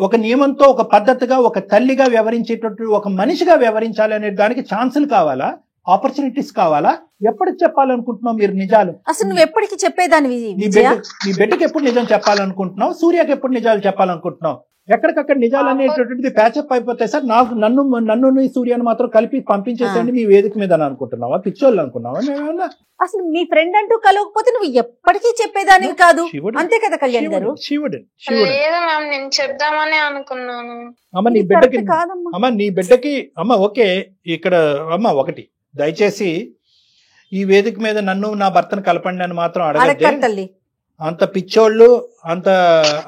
ఒక నియమంతో ఒక పద్ధతిగా ఒక తల్లిగా వ్యవహరించేటటువంటి ఒక మనిషిగా వ్యవహరించాలి అనే దానికి ఛాన్సులు కావాలా, ఆపర్చునిటీస్ కావాలా? ఎప్పటికి చెప్పాలనుకుంటున్నావు మీరు నిజాలు? అసలు నువ్వు ఎప్పటికి చెప్పేదాన్ని? నీ బిడ్డకి ఎప్పుడు నిజం చెప్పాలనుకుంటున్నావు? సూర్యకి ఎప్పుడు నిజాలు చెప్పాలనుకుంటున్నావు? ఎక్కడికక్కడ నిజాలు అనేటటువంటిది ప్యాచప్ అయిపోతాయి సార్. నన్ను సూర్యాన్ని మాత్రం కలిపి పంపించేసేయండి మీ వేదిక మీద అని అనుకుంటున్నావా? పిచ్చోళ్ళు అనుకున్నావా? అసలు మీ ఫ్రెండ్ అంటూ కలవకపోతే నువ్వు ఎప్పటికీ చెప్పేదానికి కాదు, అంతే కదా కళ్యాణ్ గారు? నేను చెప్దామని అనుకున్నాను. అమ్మ నీ బిడ్డకి అమ్మ ఓకే ఇక్కడ అమ్మ ఒకటి దయచేసి ఈ వేదిక మీద నన్ను నా భర్తను కలపండి అని మాత్రం అడగద్దే. అడగరు తల్లి. అంత పిచ్చోళ్ళు, అంత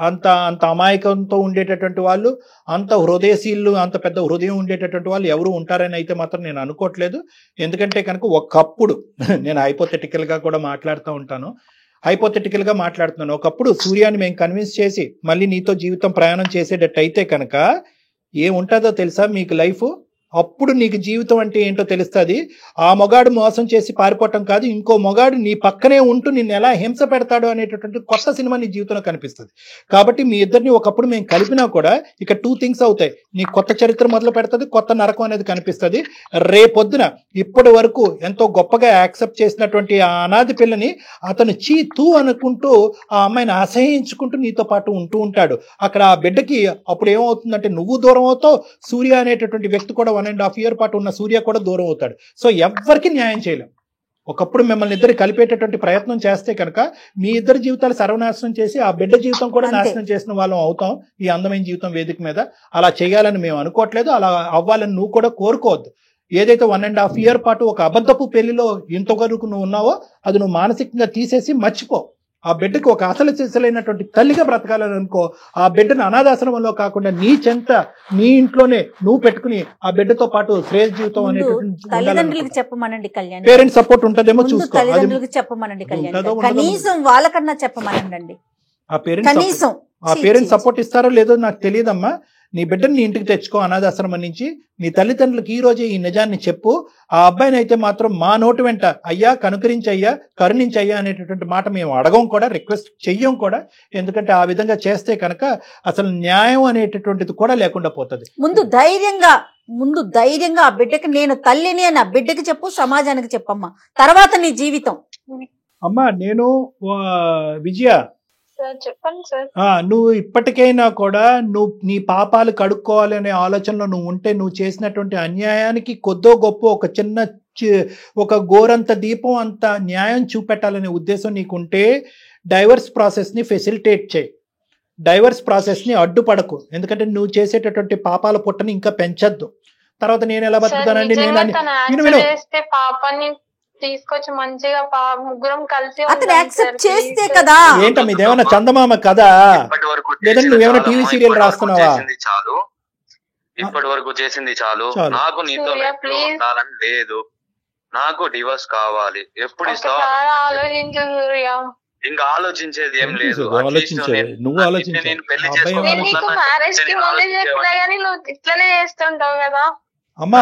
అంత అంత అమాయకంతో ఉండేటటువంటి వాళ్ళు, అంత హృదయశీలు, అంత పెద్ద హృదయం ఉండేటటువంటి వాళ్ళు ఎవరు ఉంటారని అయితే మాత్రం నేను అనుకోవట్లేదు. ఎందుకంటే కనుక ఒకప్పుడు నేను హైపోథెటికల్ గా కూడా మాట్లాడుతూ ఉంటాను, హైపోథెటికల్ గా మాట్లాడుతున్నాను. ఒకప్పుడు సూర్యాన్ని మేము కన్విన్స్ చేసి మళ్ళీ నీతో జీవితం ప్రయాణం చేసేటట్టు అయితే కనుక ఏముంటుందో తెలుసా మీకు లైఫ్? అప్పుడు నీకు జీవితం అంటే ఏంటో తెలుస్తుంది. ఆ మొగాడు మోసం చేసి పారిపోవటం కాదు, ఇంకో మొగాడు నీ పక్కనే ఉంటూ నిన్ను ఎలా హింస పెడతాడు అనేటటువంటి కొత్త సినిమా నీ జీవితంలో కనిపిస్తుంది. కాబట్టి మీ ఇద్దరిని ఒకప్పుడు మేము కలిపినా కూడా ఇక 2 things అవుతాయి. నీ కొత్త చరిత్ర మొదలు పెడుతుంది, కొత్త నరకం అనేది కనిపిస్తుంది. రేపొద్దున ఇప్పటి వరకు ఎంతో గొప్పగా యాక్సెప్ట్ చేసినటువంటి ఆ అనాథి పిల్లని అతను తూ అనుకుంటూ ఆ అమ్మాయిని అసహించుకుంటూ నీతో పాటు ఉంటూ ఉంటాడు. అక్కడ ఆ బిడ్డకి అప్పుడు ఏమవుతుందంటే నువ్వు దూరం అవుతావు, సూర్య అనేటటువంటి వ్యక్తి కూడా 1.5 year పాటు ఉన్న సూర్య కూడా దూరం అవుతాడు. సో ఎవ్వరికి న్యాయం చేయలేం. ఒకప్పుడు మిమ్మల్ని ఇద్దరు కలిపేటటువంటి ప్రయత్నం చేస్తే కనుక మీ ఇద్దరి జీవితాలు సర్వనాశనం చేసి ఆ బిడ్డ జీవితం కూడా నాశనం చేసిన వాళ్ళం అవుతాం ఈ అందమైన జీవితం వేదిక మీద. అలా చేయాలని మేము అనుకోవట్లేదు, అలా అవ్వాలని నువ్వు కూడా కోరుకోవద్దు. ఏదైతే 1.5 year పాటు ఒక అబద్ధపు పెళ్లిలో ఇంతవరకు నువ్వు ఉన్నావో అది నువ్వు మానసికంగా తీసేసి మర్చిపో. ఆ బిడ్డకు ఒక అసలు సిసలైనటువంటి తల్లిగా బ్రతకాలని అనుకో. ఆ బిడ్డను అనాథాశ్రమంలో కాకుండా నీ చెంత నీ ఇంట్లోనే నువ్వు పెట్టుకుని ఆ బిడ్డతో పాటు శ్రేయస్ జీవితం తల్లిదండ్రులకు చెప్పమనండి కళ్యాణ్. పేరెంట్స్ సపోర్ట్ ఉంటదేమో చూసుకో. తల్లిదండ్రులకు చెప్పమనండి కళ్యాణ్, కనీసం వాళ్ళకన్నా చెప్పమనండి. ఆ పేరెంట్స్ సపోర్ట్ ఇస్తారో లేదో నాకు తెలియదమ్మా. నీ బిడ్డని నీ ఇంటికి తెచ్చుకో అనాథాశ్రమం నుంచి. నీ తల్లిదండ్రులకు ఈ రోజే ఈ నిజాన్ని చెప్పు. ఆ అబ్బాయిని అయితే మాత్రం మా నోటి వెంట అయ్యా కనుకరించయ్యా కరుణించయ్యా అనేటటువంటి మాట మేము అడగం కూడా, రిక్వెస్ట్ చెయ్యం కూడా. ఎందుకంటే ఆ విధంగా చేస్తే కనుక అసలు న్యాయం అనేటటువంటిది కూడా లేకుండా పోతుంది. ముందు ధైర్యంగా ఆ బిడ్డకి నేను తల్లిని అని ఆ బిడ్డకి చెప్పు, సమాజానికి చెప్పమ్మా, తర్వాత నీ జీవితం. అమ్మా నేను విజయ, చెప్పండి సార్. నువ్వు ఇప్పటికైనా కూడా నువ్వు నీ పాపాలు కడుక్కోవాలి అనే ఆలోచనలో నువ్వు ఉంటే, నువ్వు చేసినటువంటి అన్యాయానికి కొద్దో గొప్ప ఒక గోరంత దీపం అంత న్యాయం చూపెట్టాలనే ఉద్దేశం నీకుంటే డైవర్స్ ప్రాసెస్ని ఫెసిలిటేట్ చేయి, డైవర్స్ ప్రాసెస్ని అడ్డుపడకు. ఎందుకంటే నువ్వు చేసేటటువంటి పాపాల పుట్టని ఇంకా పెంచద్దు. తర్వాత నేను ఎలా బతుకుతానండి, పాపాన్ని తీసుకొచ్చి మంచిగా ముగ్గురం కలిసి అతను యాక్సెప్ట్ చేస్తే కదా. ఏంటమ్మా ఇదేమన్నా చందమామ కదా, లేదంటే నువ్వేమైనా టీవీ సీరియల్ రాస్తున్నావా? ఇప్పటి వరకు చేసింది చాలు. నాకు నీతో ఉండాలని లేదు, నాకు డివోర్స్ కావాలి. ఎప్పుడు ఇస్తావు? ఆలోచించు సూర్య. ఇంకా ఆలోచించేది ఏం లేదు. నువ్వు ఆలోచించు. నేను పెళ్లి చేసుకోవాలి, మ్యారేజ్ కి ముందే చెప్పినా గానీ నువ్వు ఇట్లనే చేస్తుంటావు కదా. అమ్మా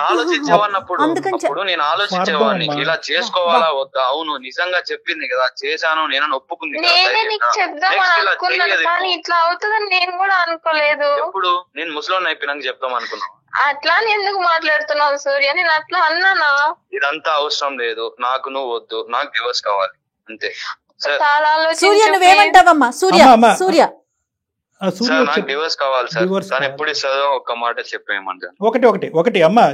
ఆలోచించేవాడినప్పుడు నేను ఆలోచించేవాడిని ఇలా చేసుకోవాలా వద్దా. అవును నిజంగా చెప్పింది కదా, చేశాను నేను ఒప్పుకుంది. నేనే నీకు చెప్దామని అనుకున్నాను కానీ ఇట్లా అవుతుందని నేను కూడా అనుకోలేదు. ఇప్పుడు నేను ముసలోని అయిపోయినాక చెప్దాం అనుకున్నాను. అట్లా ఎందుకు మాట్లాడుతున్నావు సూర్య? నేను అట్లా అన్నానా? ఇదంతా అవసరం లేదు, నాకు నువ్వు వద్దు, నాకు డివోర్స్ కావాలి అంతే. చాలా సూర్య నువ్వేమంటావమ్మా? సూర్య నాకు డివోర్స్ కావాలి సార్. తను ఎప్పుడు ఇస్తుందో ఒక్క మాట చెప్పేయమంటాను. ఒకటి అమ్మా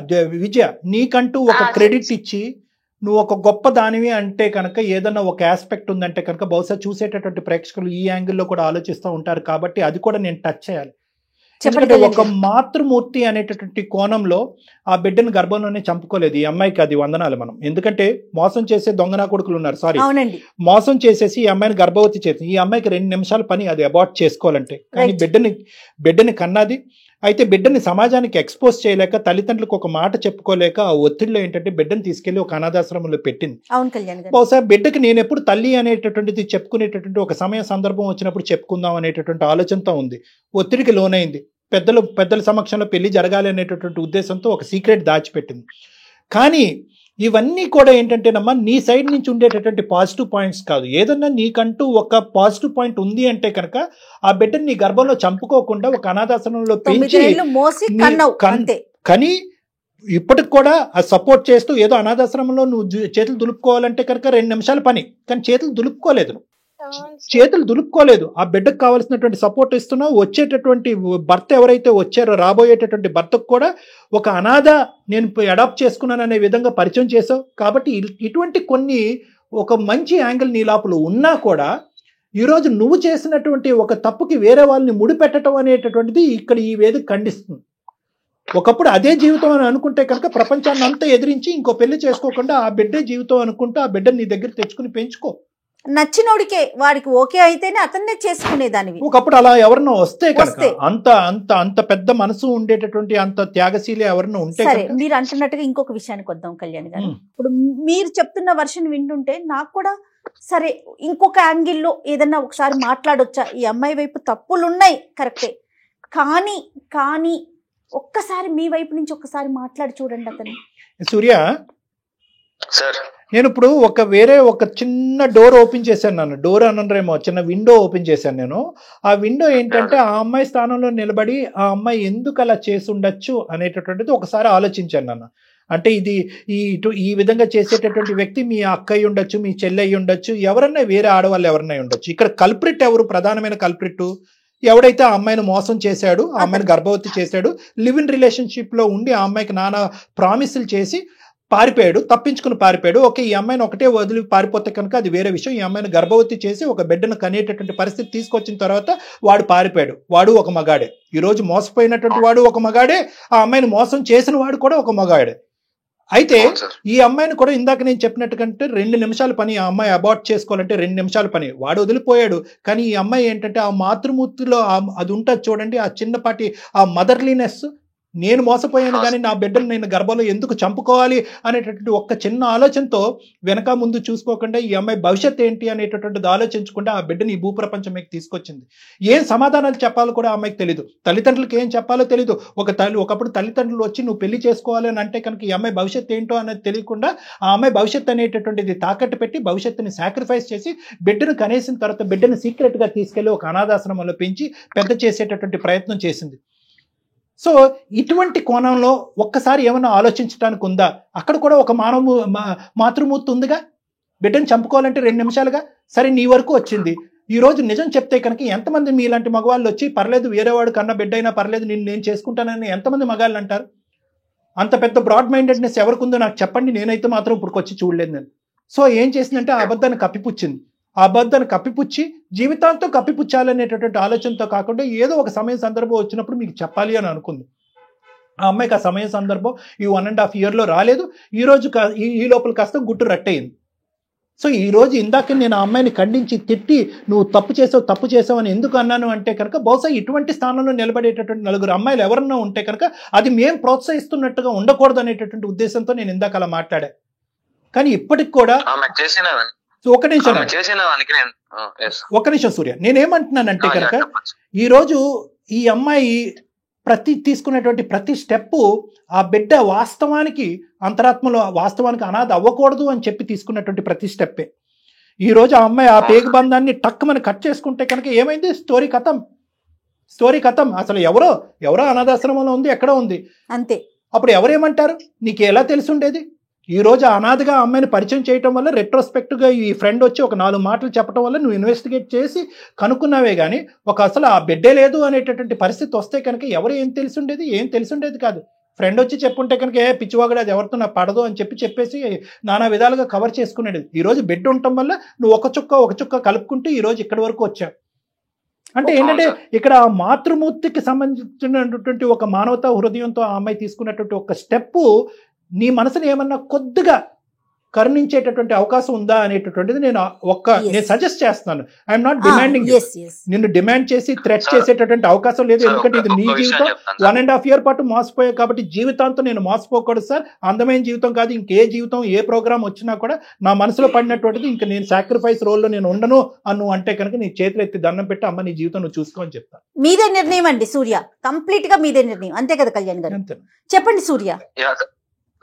విజయ, నీకంటూ ఒక క్రెడిట్ ఇచ్చి నువ్వు ఒక గొప్ప దానివి అంటే కనుక ఏదన్నా ఒక ఆస్పెక్ట్ ఉందంటే కనుక బహుశా చూసేటటువంటి ప్రేక్షకులు ఈ యాంగిల్లో కూడా ఆలోచిస్తూ ఉంటారు. కాబట్టి అది కూడా నేను టచ్ చేయాలి. ఎందుకంటే ఒక మాతృమూర్తి అనేటటువంటి కోణంలో ఆ బిడ్డను గర్భంలోనే చంపుకోలేదు ఈ అమ్మాయికి. అది వందనాలు మనం. ఎందుకంటే మోసం చేసే దొంగనా కొడుకులు ఉన్నారు, సారీ మోసం చేసేసి ఈ అమ్మాయిని గర్భవతి చేసి ఈ అమ్మాయికి 2 నిమిషాల పని అది అబార్ట్ చేసుకోవాలంటే. కానీ బిడ్డని కన్నది. అయితే బిడ్డని సమాజానికి ఎక్స్పోజ్ చేయలేక, తల్లిదండ్రులకు ఒక మాట చెప్పుకోలేక ఆ ఒత్తిడిలో ఏంటంటే బిడ్డను తీసుకెళ్లి ఒక అనాథాశ్రమంలో పెట్టింది. బహుశా బిడ్డకి నేను ఎప్పుడు తల్లి అనేటటువంటిది చెప్పుకునేటటువంటి ఒక సందర్భం వచ్చినప్పుడు చెప్పుకుందాం అనేటటువంటి ఆలోచనతో ఉంది. ఒత్తిడికి లోనైంది. పెద్దల సమక్షంలో పెళ్లి జరగాలి అనేటటువంటి ఉద్దేశంతో ఒక సీక్రెట్ దాచిపెట్టింది. కానీ ఇవన్నీ కూడా ఏంటంటేనమ్మా నీ సైడ్ నుంచి ఉండేటటువంటి పాజిటివ్ పాయింట్స్ కాదు. ఏదన్నా నీకంటూ ఒక పాజిటివ్ పాయింట్ ఉంది అంటే కనుక ఆ బిడ్డని నీ గర్భంలో చంపుకోకుండా ఒక అనాథాశ్రమంలో పెంచి కానీ ఇప్పటికి కూడా ఆ సపోర్ట్ చేస్తూ ఏదో అనాథాశ్రమంలో నువ్వు చేతులు దులుపుకోవాలంటే కనుక 2 నిమిషాల పని. కానీ చేతులు దులుపుకోలేదు. ఆ బిడ్డకు కావాల్సినటువంటి సపోర్ట్ ఇస్తున్నావు. వచ్చేటటువంటి భర్త ఎవరైతే వచ్చారో రాబోయేటటువంటి భర్తకు కూడా ఒక అనాథ నేను అడాప్ట్ చేసుకున్నాను అనే విధంగా పరిచయం చేసావు. కాబట్టి ఇటువంటి కొన్ని ఒక మంచి యాంగిల్ నీ లోపల ఉన్నా కూడా ఈరోజు నువ్వు చేసినటువంటి ఒక తప్పుకి వేరే వాళ్ళని ముడిపెట్టడం అనేటటువంటిది ఇక్కడ ఈ వేదిక ఖండిస్తుంది. ఒకప్పుడు అదే జీవితం అని అనుకుంటే కనుక ప్రపంచాన్ని అంతా ఎదిరించి ఇంకో పెళ్లి చేసుకోకుండా ఆ బిడ్డే జీవితం అనుకుంటూ ఆ బిడ్డని నీ దగ్గర తెచ్చుకుని పెంచుకో. నచ్చినోడికే వాడికి ఓకే అయితేనే అతన్నే చేసుకునేదానివి. ఒకప్పుడు అలా ఎవరన్నా వస్తే కనుక అంత అంత అంత పెద్ద మనసు ఉండేటటువంటి అంత త్యాగశీలి ఎవరన్నా ఉంటే. సరే, మీరు అంటున్నట్టుగా ఇంకొక విషయానికి వద్దాం కళ్యాణ్ గారు. ఇప్పుడు మీరు చెప్తున్న వర్షన్ వింటుంటే నాకు కూడా సరే ఇంకొక యాంగిల్లో ఏదన్నా ఒకసారి మాట్లాడొచ్చా, ఈ అమ్మాయి వైపు తప్పులు ఉన్నాయి కరెక్టే, కానీ కానీ ఒక్కసారి మీ వైపు నుంచి ఒక్కసారి మాట్లాడి చూడండి అతను. సూర్య సార్, నేను ఇప్పుడు ఒక చిన్న డోర్ ఓపెన్ చేశాను. నన్ను డోర్ అనరేమో, చిన్న విండో ఓపెన్ చేశాను నేను. ఆ విండో ఏంటంటే ఆ అమ్మాయి స్థానంలో నిలబడి ఆ అమ్మాయి ఎందుకు అలా చేసి ఉండొచ్చు అనేటటువంటిది ఒకసారి ఆలోచించాను నన్ను. అంటే ఇది ఈ విధంగా చేసేటటువంటి వ్యక్తి మీ అక్కయ్య ఉండొచ్చు, మీ చెల్లెయ్య ఉండొచ్చు, ఎవరన్నా వేరే ఆడవాళ్ళు ఎవరన్నా ఉండొచ్చు. ఇక్కడ కల్ప్రిట్ ఎవరు? ప్రధానమైన కల్ప్రిట్ ఎవడైతే ఆ అమ్మాయిని మోసం చేశాడు, ఆ అమ్మాయిని గర్భవతి చేశాడు, లివ్ ఇన్ రిలేషన్షిప్ లో ఉండి ఆ అమ్మాయికి నానా ప్రామిసులు చేసి పారిపోయాడు, తప్పించుకుని పారిపోయాడు. ఓకే, ఈ అమ్మాయిని ఒకటే వదిలి పారిపోతే కనుక అది వేరే విషయం. ఈ అమ్మాయిని గర్భవతి చేసి ఒక బిడ్డను కనేటటువంటి పరిస్థితి తీసుకొచ్చిన తర్వాత వాడు పారిపోయాడు. వాడు ఒక మగాడే. ఈ రోజు మోసపోయినటువంటి వాడు ఒక మగాడే, ఆ అమ్మాయిని మోసం చేసిన వాడు కూడా ఒక మగాడే. అయితే ఈ అమ్మాయిని కూడా ఇందాక నేను చెప్పినట్టు కంటే 2 నిమిషాల పని. ఆ అమ్మాయి అబార్ట్ చేసుకోవాలంటే 2 నిమిషాల పని. వాడు వదిలిపోయాడు. కానీ ఈ అమ్మాయి ఏంటంటే ఆ మాతృమూర్తిలో అది ఉంటుంది చూడండి, ఆ చిన్నపాటి ఆ మదర్లీనెస్. నేను మోసపోయాను కానీ నా బిడ్డను నేను గర్భంలో ఎందుకు చంపుకోవాలి అనేటటువంటి ఒక్క చిన్న ఆలోచనతో వెనక ముందు చూసుకోకుండా ఈ అమ్మాయి భవిష్యత్ ఏంటి అనేటటువంటిది ఆలోచించకుండా ఆ బిడ్డని ఈ భూప్రపంచం మీకు తీసుకొచ్చింది. ఏం సమాధానాలు చెప్పాలో కూడా ఆ అమ్మాయికి తెలియదు. తల్లిదండ్రులకు ఏం చెప్పాలో తెలియదు. ఒకప్పుడు తల్లిదండ్రులు వచ్చి నువ్వు పెళ్లి చేసుకోవాలి అని అంటే కనుక ఈ అమ్మాయి భవిష్యత్ ఏంటో అనేది తెలియకుండా ఆ అమ్మాయి భవిష్యత్ అనేటటువంటిది తాకట్టు పెట్టి భవిష్యత్తుని సాక్రిఫైస్ చేసి బిడ్డను కనేసిన తర్వాత బిడ్డను సీక్రెట్ గా తీసుకెళ్లి ఒక అనాథాశ్రమంలో పెంచి పెద్ద చేసేటటువంటి ప్రయత్నం చేసింది. సో ఇటువంటి కోణంలో ఒక్కసారి ఏమైనా ఆలోచించడానికి ఉందా? అక్కడ కూడా ఒక మాతృమూర్తి ఉందిగా. బిడ్డను చంపుకోవాలంటే 2 నిమిషాలుగా. సరే, నీ వరకు వచ్చింది. ఈ రోజు నిజం చెప్తే కనుక ఎంతమంది మీలాంటి మగవాళ్ళు వచ్చి పర్లేదు వేరేవాడు కన్నా బిడ్డ అయినా పర్లేదు నేను చేసుకుంటానని ఎంతమంది మగాళ్ళు అంటారు? అంత పెద్ద బ్రాడ్ మైండెడ్నెస్ ఎవరికి ఉందో నాకు చెప్పండి. నేనైతే మాత్రం ఇప్పుడు వచ్చి చూడలేదు నేను. సో ఏం చేసిందంటే ఆ అబద్ధాన్ని కప్పిపుచ్చింది. ఆ అబద్ధాన్ని కప్పిపుచ్చి జీవితాంతం కప్పిపుచ్చాలనేటటువంటి ఆలోచనతో కాకుండా ఏదో ఒక సమయం సందర్భం వచ్చినప్పుడు మీకు చెప్పాలి అని అనుకుంది. ఆ అమ్మాయికి ఆ సమయం సందర్భం ఈ 1.5 yearలో రాలేదు. ఈ లోపల కాస్త గుట్టు రట్టయింది. సో ఈ రోజు ఇందాక నేను ఆ అమ్మాయిని ఖండించి తిట్టి నువ్వు తప్పు చేసావు అని ఎందుకు అన్నాను అంటే కనుక బహుశా ఇటువంటి స్థానంలో నిలబడేటటువంటి 4 అమ్మాయిలు ఎవరన్నా ఉంటే కనుక అది మేము ప్రోత్సహిస్తున్నట్టుగా ఉండకూడదు అనేటటువంటి ఉద్దేశంతో నేను ఇందాక అలా మాట్లాడా. కానీ ఇప్పటికి కూడా ఒక నిమిషం సూర్య, నేనేమంటున్నానంటే కనుక ఈరోజు ఈ అమ్మాయి తీసుకునేటువంటి ప్రతి స్టెప్ ఆ బిడ్డ వాస్తవానికి అంతరాత్మలో వాస్తవానికి అనాథ అవ్వకూడదు అని చెప్పి తీసుకున్నటువంటి ప్రతి స్టెప్పే. ఈ రోజు ఆ అమ్మాయి ఆ పేగు బంధాన్ని టక్కుమని కట్ చేసుకుంటే కనుక ఏమైంది? స్టోరీ కథం. అసలు ఎవరో అనాథాశ్రమంలో ఉంది, ఎక్కడో ఉంది అంతే. అప్పుడు ఎవరేమంటారు? నీకు ఎలా తెలిసి ఉండేది? ఈ రోజు అనాథగా అమ్మాయిని పరిచయం చేయటం వల్ల రెట్రోస్పెక్ట్గా ఈ ఫ్రెండ్ వచ్చి ఒక 4 మాటలు చెప్పడం వల్ల నువ్వు ఇన్వెస్టిగేట్ చేసి కనుక్కున్నావే కానీ అసలు ఆ బిడ్డే లేదు అనేటటువంటి పరిస్థితి వస్తే కనుక ఏం తెలిసి ఉండేది కాదు. ఫ్రెండ్ వచ్చి చెప్పుంటే కనుక పిచ్చివాగడు అది ఎవరితో నాకు పడదు అని చెప్పేసి నానా విధాలుగా కవర్ చేసుకునేది. ఈ రోజు బిడ్డ ఉండటం వల్ల నువ్వు ఒక చుక్క కలుపుకుంటూ ఈ రోజు ఇక్కడి వరకు వచ్చావు. అంటే ఏంటంటే ఇక్కడ మాతృమూర్తికి సంబంధించినటువంటి ఒక మానవతా హృదయంతో ఆ అమ్మాయి తీసుకున్నటువంటి ఒక స్టెప్ నీ మనసుని ఏమన్నా కొద్దిగా కరుణించేటటువంటి అవకాశం ఉందా అనేటటువంటిది నేను సజెస్ట్ చేస్తున్నాను. I'm not demanding. నిన్ను డిమాండ్ చేసి థ్రెట్ చేసేటటువంటి అవకాశం లేదు. ఎందుకంటే ఇది నీ జీవితం. 1.5 year పాటు మోసపోయావు కాబట్టి జీవితాంతం నేను మోసపోకూడదు సార్. అందమైన జీవితం కాదు, ఇంకే జీవితం ఏ ప్రోగ్రామ్ వచ్చినా కూడా నా మనసులో పడినటువంటిది ఇంకా నేను సాక్రిఫైస్ రోల్లో నేను ఉండను అను అంటే కనుక నీ చేతులు ఎత్తి దండం పెట్టి అమ్మ నీ జీవితం నువ్వు చూసుకోని చెప్తాను. మీదే నిర్ణయం అండి సూర్య, కంప్లీట్ గా మీదే నిర్ణయం. అంతే కదా కళ్యాణ్ గారు? చెప్పండి సూర్య.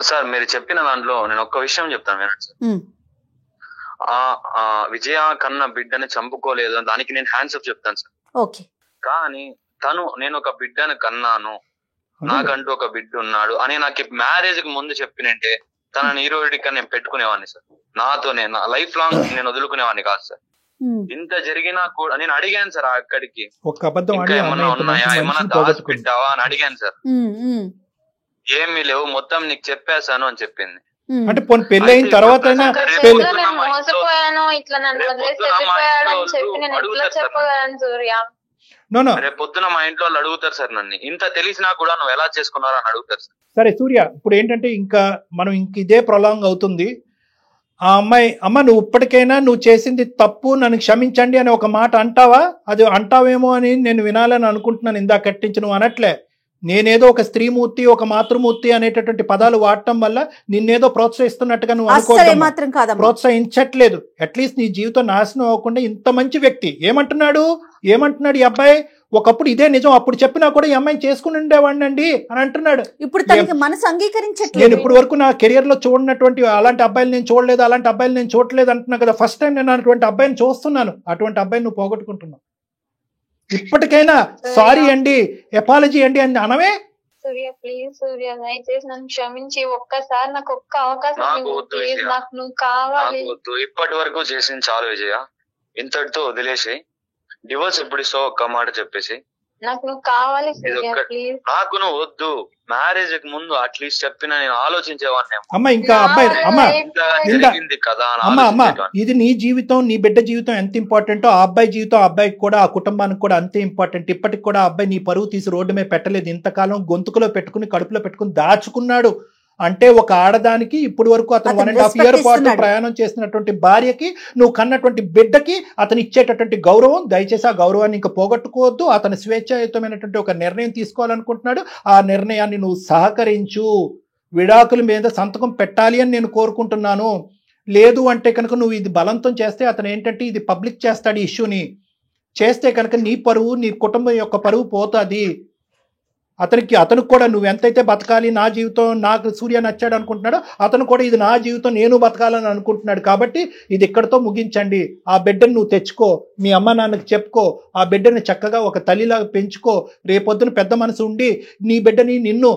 సార్, మీరు చెప్పిన దాంట్లో నేను ఒక్క విషయం చెప్తాను వినండి సార్. విజయ కన్నా బిడ్డని చంపుకోలేదు, దానికి నేను హ్యాండ్స్ అప్ చెప్తాను సార్. ఓకే. కానీ నేను ఒక బిడ్డని కన్నాను, నాకంటూ ఒక బిడ్డ ఉన్నాడు అని నాకు మ్యారేజ్ కి ముందు చెప్పినంటే తనని ఈ రోజుకి నేను పెట్టుకునేవాడిని సార్. నాతోనే నా లైఫ్ లాంగ్ నేను వదులుకునేవాడిని కాదు సార్. ఇంత జరిగినా కూడా నేను అడిగాను సార్ అక్కడికి, ఏమన్నా ఉన్నాయా, ఏమన్నా దాచిపెట్టావా అని అడిగాను సార్. ఏమీ లేవు, మొత్తం నీకు చెప్పేశాను అని చెప్పింది. అంటే పెళ్లి అయిన తర్వాత మోసపోయాను, ఇట్లా నన్ను వదిలేసి వెళ్ళిపోయాడు అని చెప్పి నేను ఎట్లా చెప్పగలను సూర్య? రేపు పొద్దున మా ఇంట్లో వాళ్ళు అడుగుతారు సార్ నన్ను, ఇంత తెలిసినా కూడా నువ్వు ఎలా చేసుకున్నావు అని అడుగుతారు సార్. సరే సూర్య, ఇప్పుడు ఏంటంటే ఇంకా మనం ఇదే ప్రొలాంగ్ అవుతుంది. ఆ అమ్మాయి, అమ్మ నువ్వు ఇప్పటికైనా నువ్వు చేసింది తప్పు, నన్ను క్షమించండి అని ఒక మాట అంటావా? అది అంటావేమో అని నేను వినాలని అనుకుంటున్నాను. ఇందాక కట్టించి నువ్వు అనట్లే. నేనేదో ఒక స్త్రీమూర్తి, ఒక మాతృమూర్తి అనేటటువంటి పదాలు వాడటం వల్ల నిన్నేదో ప్రోత్సహిస్తున్నట్టుగా నువ్వు అనుకో, ప్రోత్సహించట్లేదు. అట్లీస్ట్ నీ జీవితం నాశనం అవ్వకుండా ఇంత మంచి వ్యక్తి ఏమంటున్నాడు ఈ అబ్బాయి? ఒకప్పుడు ఇదే నిజం, అప్పుడు చెప్పినా కూడా ఈ అమ్మాయిని చేసుకుని ఉండేవాడిని అండి అని అంటున్నాడు. ఇప్పుడు తనకి మనసు అంగీకరించట్లేదు. నేను ఇప్పటి వరకు నా కెరియర్ లో చూడనటువంటి అలాంటి అబ్బాయిలు నేను చూడలేదు, అలాంటి అబ్బాయిలు నేను చూడలేదు అంటున్నా కదా. ఫస్ట్ టైం నేను అటువంటి అబ్బాయిని చూస్తున్నాను. అటువంటి అబ్బాయిని నువ్వు పోగొట్టుకుంటున్నావు. ఇప్పటికైనా సారీ అండి, అపాలజీ అండి అని అనవే. సూర్య ప్లీజ్, సూర్య దయచేసి నన్ను క్షమించి ఒక్కసారి నాకు ఒక్క అవకాశం నాకు నువ్వు కావాలి. ఇప్పటి వరకు చేసింది చాలు విజయ, ఇంతటితో వదిలేసి డివోర్స్ ఎప్పుడు ఇస్తావు ఒక్క మాట చెప్పేసి. నాకు నువ్వు కావాలి సూర్య ప్లీజ్. నాకు నువ్వు వద్దు, మ్యారేజ్ కి ముందు అట్లీస్ట్ చెప్పినా నేను ఆలోచించేవాడిని. అమ్మ ఇంకా అబ్బాయి, జరిగింది కదా అమ్మ, ఇది నీ జీవితం, నీ బిడ్డ జీవితం ఎంత ఇంపార్టెంటో ఆ అబ్బాయి జీవితం, ఆ అబ్బాయికి కూడా, ఆ కుటుంబానికి కూడా అంతే ఇంపార్టెంట్. ఇప్పటికి కూడా ఆ అబ్బాయి నీ పరువు తీసి రోడ్డు మీద పెట్టలేదు. ఇంతకాలం గొంతుకులో పెట్టుకుని, కడుపులో పెట్టుకుని దాచుకున్నాడు. అంటే ఒక ఆడదానికి ఇప్పుడు వరకు అతను 1.5 year పాటు ప్రయాణం చేసినటువంటి భార్యకి, నువ్వు కన్నటువంటి బిడ్డకి అతను ఇచ్చేటటువంటి గౌరవం, దయచేసి ఆ గౌరవాన్ని ఇంకా పోగొట్టుకోవద్దు. అతను స్వేచ్ఛాయుతమైనటువంటి ఒక నిర్ణయం తీసుకోవాలనుకుంటున్నాడు. ఆ నిర్ణయాన్ని నువ్వు సహకరించు. విడాకుల మీద సంతకం పెట్టాలి అని నేను కోరుకుంటున్నాను. లేదు అంటే కనుక నువ్వు ఇది బలవంతం చేస్తే అతను ఏంటంటే ఇది పబ్లిక్ చేస్తాడు ఈ ఇష్యూని. చేస్తే కనుక నీ పరువు, నీ కుటుంబం యొక్క పరువు పోతుంది. అతనికి కూడా నువ్వు ఎంతైతే బతకాలి, నా జీవితం నాకు సూర్య నచ్చాడు అనుకుంటున్నాడో అతను కూడా ఇది నా జీవితం, నేను బతకాలని అనుకుంటున్నాడు. కాబట్టి ఇది ఇక్కడతో ముగించండి. ఆ బిడ్డను నువ్వు తెచ్చుకో, మీ అమ్మ నాన్నకి చెప్పుకో, ఆ బిడ్డని చక్కగా ఒక తల్లిలాగా పెంచుకో. రేపొద్దున పెద్ద మనసు ఉండి నీ బిడ్డని, నిన్ను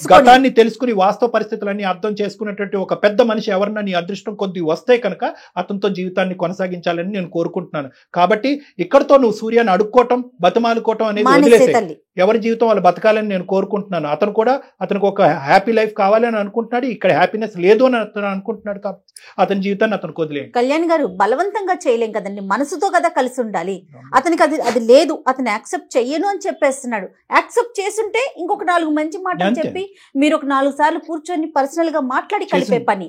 గతాన్ని తెలుసుకుని వాస్తవ పరిస్థితులన్నీ అర్థం చేసుకునేటువంటి ఒక పెద్ద మనిషి ఎవరన్నా నీ అదృష్టం కొద్ది వస్తే కనుక అతనితో జీవితాన్ని కొనసాగించాలని నేను కోరుకుంటున్నాను. కాబట్టి ఇక్కడతో నువ్వు సూర్యాన్ని అడుక్కోవటం, బతిమాలుకోవటం అనేది వదిలేసే. ఎవరి జీవితం వాళ్ళు బతకాలని నేను కోరుకుంటున్నాను. అతను కూడా అతనికి ఒక హ్యాపీ లైఫ్ కావాలని అనుకుంటున్నాడు. ఇక్కడ హ్యాపీనెస్ లేదు అని అతను అనుకుంటున్నాడు. కాబట్టి అతని జీవితాన్ని అతను వదిలేయండి. కళ్యాణ్ గారు, బలవంతంగా చేయలేం కదండి, మనసుతో కదా కలిసి ఉండాలి. అతనికి అది లేదు, అతను యాక్సెప్ట్ చెయ్యను అని చెప్పేస్తున్నాడు. యాక్సెప్ట్ చేసుంటే ఇంకొక 4 మంచి మాటలు చెప్పి మీరు ఒక 4 సార్లు కూర్చొని పర్సనల్ గా మాట్లాడి కలిపే పని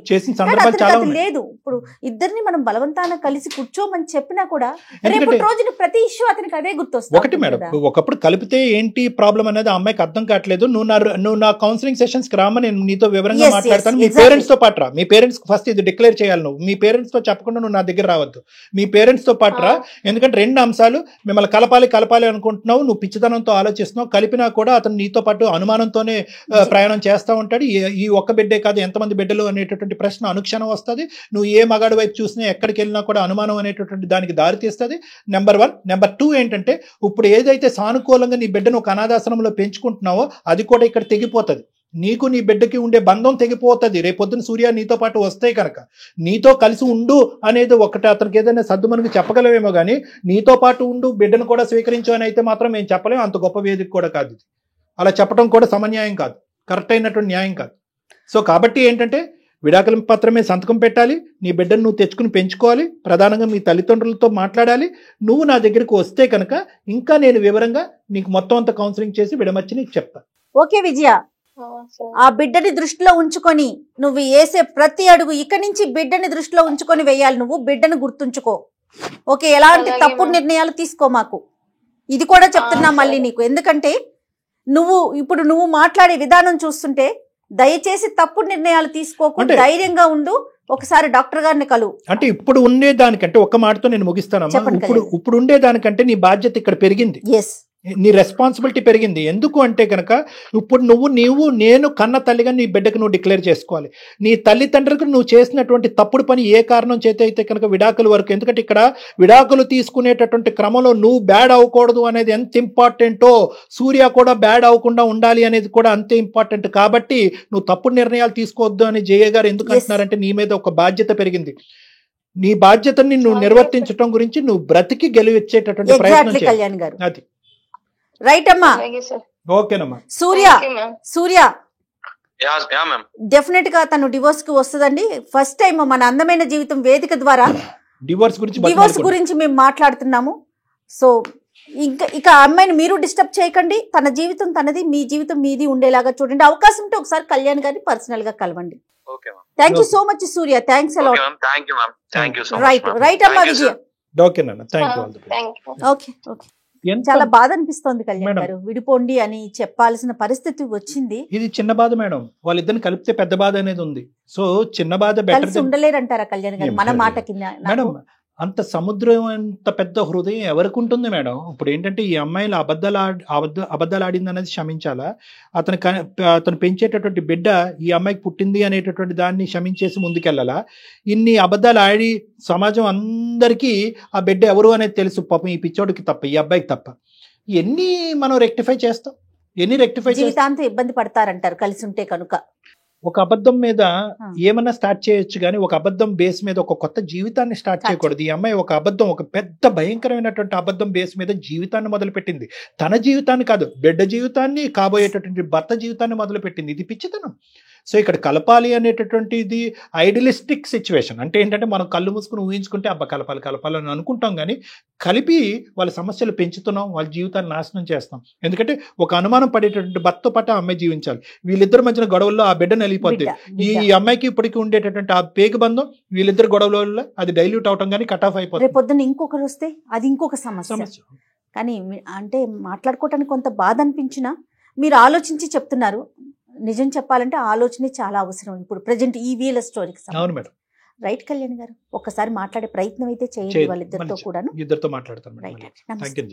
లేదు. ఇప్పుడు ఇద్దరిని మనం బలవంతాన కలిసి కూర్చోమని చెప్పినా కూడా రేపు రోజున ప్రతి ఇష్యూ అతనికి అదే గుర్తొస్తుంది. ఒకటి మేడం, ఒకప్పుడు కలిపితే ఏంటి ప్రాబ్లం అనేది ఆ అమ్మాయికి అర్థం కావట్లేదు. నువ్వు నా కౌన్సిలింగ్ సెషన్స్ కి రామని నేను నీతో వివరంగా మాట్లాడతాను. మీ పేరెంట్స్ తో పాటు రా. మీ పేరెంట్స్ ఫస్ట్ ఇది డిక్లేర్ చేయాలి. నువ్వు మీ పేరెంట్స్ తో చెప్పకుండా నువ్వు నా దగ్గర రావద్దు. మీ పేరెంట్స్ తో పాటు రా. ఎందుకంటే 2 అంశాలు, మిమ్మల్ని కలపాలి అనుకుంటున్నావు, నువ్వు పిచ్చితనంతో ఆలోచిస్తున్నావు. కలిపినా కూడా అతను నీతో పాటు అనుమానంతోనే ప్రయాణం చేస్తూ ఉంటాడు. ఈ ఒక్క బిడ్డే కాదు, ఎంతమంది బిడ్డలు అనేటటువంటి ప్రశ్న అనుక్షణం వస్తుంది. నువ్వు ఏ మగాడి వైపు చూసినా, ఎక్కడికి వెళ్ళినా కూడా అనుమానం అనేటటువంటి దానికి దారితీస్తుంది. నెంబర్ 1. నెంబర్ 2 ఏంటంటే, ఇప్పుడు ఏదైతే సానుకూలంగా నీ బిడ్డను ఒక అనాథాశ్రమంలో పెంచుకుంటున్నావో అది కూడా ఇక్కడ తెగిపోతుంది. నీకు నీ బిడ్డకి ఉండే బంధం తెగిపోతుంది. రేపొద్దున సూర్య నీతో పాటు వస్తే కనుక నీతో కలిసి ఉండు అనేది ఒకటి అతనికి ఏదైనా సర్దు మనకి చెప్పగలవేమో కానీ నీతో పాటు ఉండు, బిడ్డను కూడా స్వీకరించు అని అయితే మాత్రం మేము చెప్పలేము. అంత గొప్ప వేదిక కూడా కాదు. అలా చెప్పడం కూడా సమన్యాయం కాదు, కరెక్ట్ అయినటువంటి న్యాయం కాదు. సో కాబట్టి ఏంటంటే విడాకుల పత్రమే సంతకం పెట్టాలి. నీ బిడ్డను నువ్వు తెచ్చుకుని పెంచుకోవాలి. ప్రధానంగా మీ తల్లిదండ్రులతో మాట్లాడాలి. నువ్వు నా దగ్గరికి వస్తే కనుక ఇంకా నేను వివరంగా నీకు మొత్తం అంతా కౌన్సిలింగ్ చేసి విడమర్చి నీకు చెప్తా. ఓకే విజయ, ఆ బిడ్డని దృష్టిలో ఉంచుకొని నువ్వు వేసే ప్రతి అడుగు ఇక్కడి నుంచి బిడ్డని దృష్టిలో ఉంచుకొని వేయాలి. నువ్వు బిడ్డను గుర్తుంచుకో. ఓకే, ఎలాంటి తప్పుడు నిర్ణయాలు తీసుకో మాకు. ఇది కూడా చెప్తున్నా మళ్ళీ నీకు, ఎందుకంటే నువ్వు మాట్లాడే విధానం చూస్తుంటే దయచేసి తప్పుడు నిర్ణయాలు తీసుకోకుండా ధైర్యంగా ఉండు. ఒకసారి డాక్టర్ గారిని కలువు. అంటే ఇప్పుడు ఉండేదానికంటే ఒక్క మాటతో నేను ముగిస్తానమ్మా. ఇప్పుడు ఉండేదానికంటే నీ బాధ్యత ఇక్కడ పెరిగింది. నీ రెస్పాన్సిబిలిటీ పెరిగింది. ఎందుకు అంటే కనుక ఇప్పుడు నేను కన్న తల్లిగా నీ బిడ్డకు నువ్వు డిక్లేర్ చేసుకోవాలి. నీ తల్లిదండ్రులకు నువ్వు చేసినటువంటి తప్పుడు పని ఏ కారణం చేత అయితే కనుక విడాకుల వరకు, ఎందుకంటే ఇక్కడ విడాకులు తీసుకునేటటువంటి క్రమంలో నువ్వు బ్యాడ్ అవ్వకూడదు అనేది ఎంత ఇంపార్టెంటో, సూర్య కూడా బ్యాడ్ అవ్వకుండా ఉండాలి అనేది కూడా అంతే ఇంపార్టెంట్. కాబట్టి నువ్వు తప్పుడు నిర్ణయాలు తీసుకోవద్దు అని జయ గారు ఎందుకు అంటున్నారంటే నీ మీద ఒక బాధ్యత పెరిగింది. నీ బాధ్యతని నువ్వు నిర్వర్తించడం గురించి నువ్వు బ్రతికి గెలిచేటటువంటి ప్రయత్నం చేయాలి. అది రైట్ అమ్మా. ఓకేనమ్మా. సూర్య డెఫినెట్ గా తను డివోర్స్ కి వస్తుందండి. ఫస్ట్ టైం మన అందమైన జీవితం వేదిక ద్వారా డివోర్స్ గురించి మేము మాట్లాడుతున్నాము. సో ఇక ఆ అమ్మాయిని మీరు డిస్టర్బ్ చేయకండి, తన జీవితం తనది, మీ జీవితం మీది ఉండేలాగా చూడండి. అవకాశం ఉంటే ఒకసారి కళ్యాణ్ గారిని పర్సనల్ గా కలవండి. Okay ma'am. Thank you so much Surya, thanks okay a lot. Ma'am. Thank you ma'am. Thank you so much. Right అమ్మా Thank you, విజయ. ఓకే నాన్న, thank you. Thank you. Okay. చాలా బాధ అనిపిస్తోంది కళ్యాణ్ మేడం. గారు, విడిపోండి అని చెప్పాల్సిన పరిస్థితి వచ్చింది. ఇది చిన్న బాధ మేడం, వాళ్ళిద్దరిని కలిపితే పెద్ద బాధ అనేది ఉంది. సో చిన్న బాధ బెటర్. కలిసి ఉండలేరంటారా కళ్యాణ్ గారు? ఏం మన లేదు. మాట కింద మేడం అంత సముద్రం అంత పెద్ద హృదయం ఎవరికి ఉంటుంది మేడం? ఇప్పుడు ఏంటంటే ఈ అమ్మాయిలు అబద్ధాలు ఆడింది అనేది క్షమించాలా, అతను పెంచేటటువంటి బిడ్డ ఈ అమ్మాయికి పుట్టింది అనేటటువంటి దాన్ని క్షమించేసి ముందుకెళ్ళాలా? ఇన్ని అబద్ధాలు ఆడి సమాజం అందరికీ ఆ బిడ్డ ఎవరు అనేది తెలుసు, పాపం ఈ పిచ్చోడికి తప్ప, ఈ అబ్బాయికి తప్ప. ఎన్ని మనం రెక్టిఫై చేస్తాం? జీవితాంతం ఇబ్బంది పడతారంటారు కలిసి ఉంటే కనుక. ఒక అబద్ధం మీద ఏమన్నా స్టార్ట్ చేయొచ్చు కానీ ఒక అబద్ధం బేస్ మీద ఒక కొత్త జీవితాన్ని స్టార్ట్ చేయకూడదు. ఈ అమ్మాయి ఒక అబద్ధం, ఒక పెద్ద భయంకరమైనటువంటి అబద్ధం బేస్ మీద జీవితాన్ని మొదలుపెట్టింది. తన జీవితాన్ని కాదు, బిడ్డ జీవితాన్ని, కాబోయేటటువంటి భర్త జీవితాన్ని మొదలుపెట్టింది. ఇది పిచ్చితనం. సో ఇక్కడ కలపాలి అనేటటువంటిది ఐడియలిస్టిక్ సిచ్యువేషన్. అంటే ఏంటంటే మనం కళ్ళు మూసుకుని ఊహించుకుంటే అబ్బా కలపాలని అనుకుంటాం, కానీ కలిపి వాళ్ళ సమస్యలు పెంచుతున్నాం, వాళ్ళ జీవితాన్ని నాశనం చేస్తాం. ఎందుకంటే ఒక అనుమానం పడేటటువంటి భర్తతో పాటు ఆ అమ్మాయి జీవించాలి. వీళ్ళిద్దరి మధ్యన గొడవల్లో ఆ బిడ్డ నలిగిపోద్ది. ఈ అమ్మాయికి ఇప్పటికీ ఉండేటటువంటి ఆ పేగు బంధం వీళ్ళిద్దరు గొడవల అది డైల్యూట్ అవటం కానీ కట్ ఆఫ్ అయిపోతుంది. రేపొద్దున ఇంకొకరు వస్తే అది ఇంకొక సమస్య. కానీ అంటే మాట్లాడుకోవటానికి కొంత బాధ అనిపించినా మీరు ఆలోచించి చెప్తున్నారు. నిజం చెప్పాలంటే ఆలోచనే చాలా అవసరం ఇప్పుడు ప్రజెంట్ ఈ వీళ్ళ స్టోరీకి. అవును మేడం. రైట్ కళ్యాణ్ గారు, ఒక్కసారి మాట్లాడే ప్రయత్నం అయితే చేయండి వాళ్ళిద్దరితో కూడాను. ఇద్దరితో మాట్లాడతాను. రైట్. నమస్తే.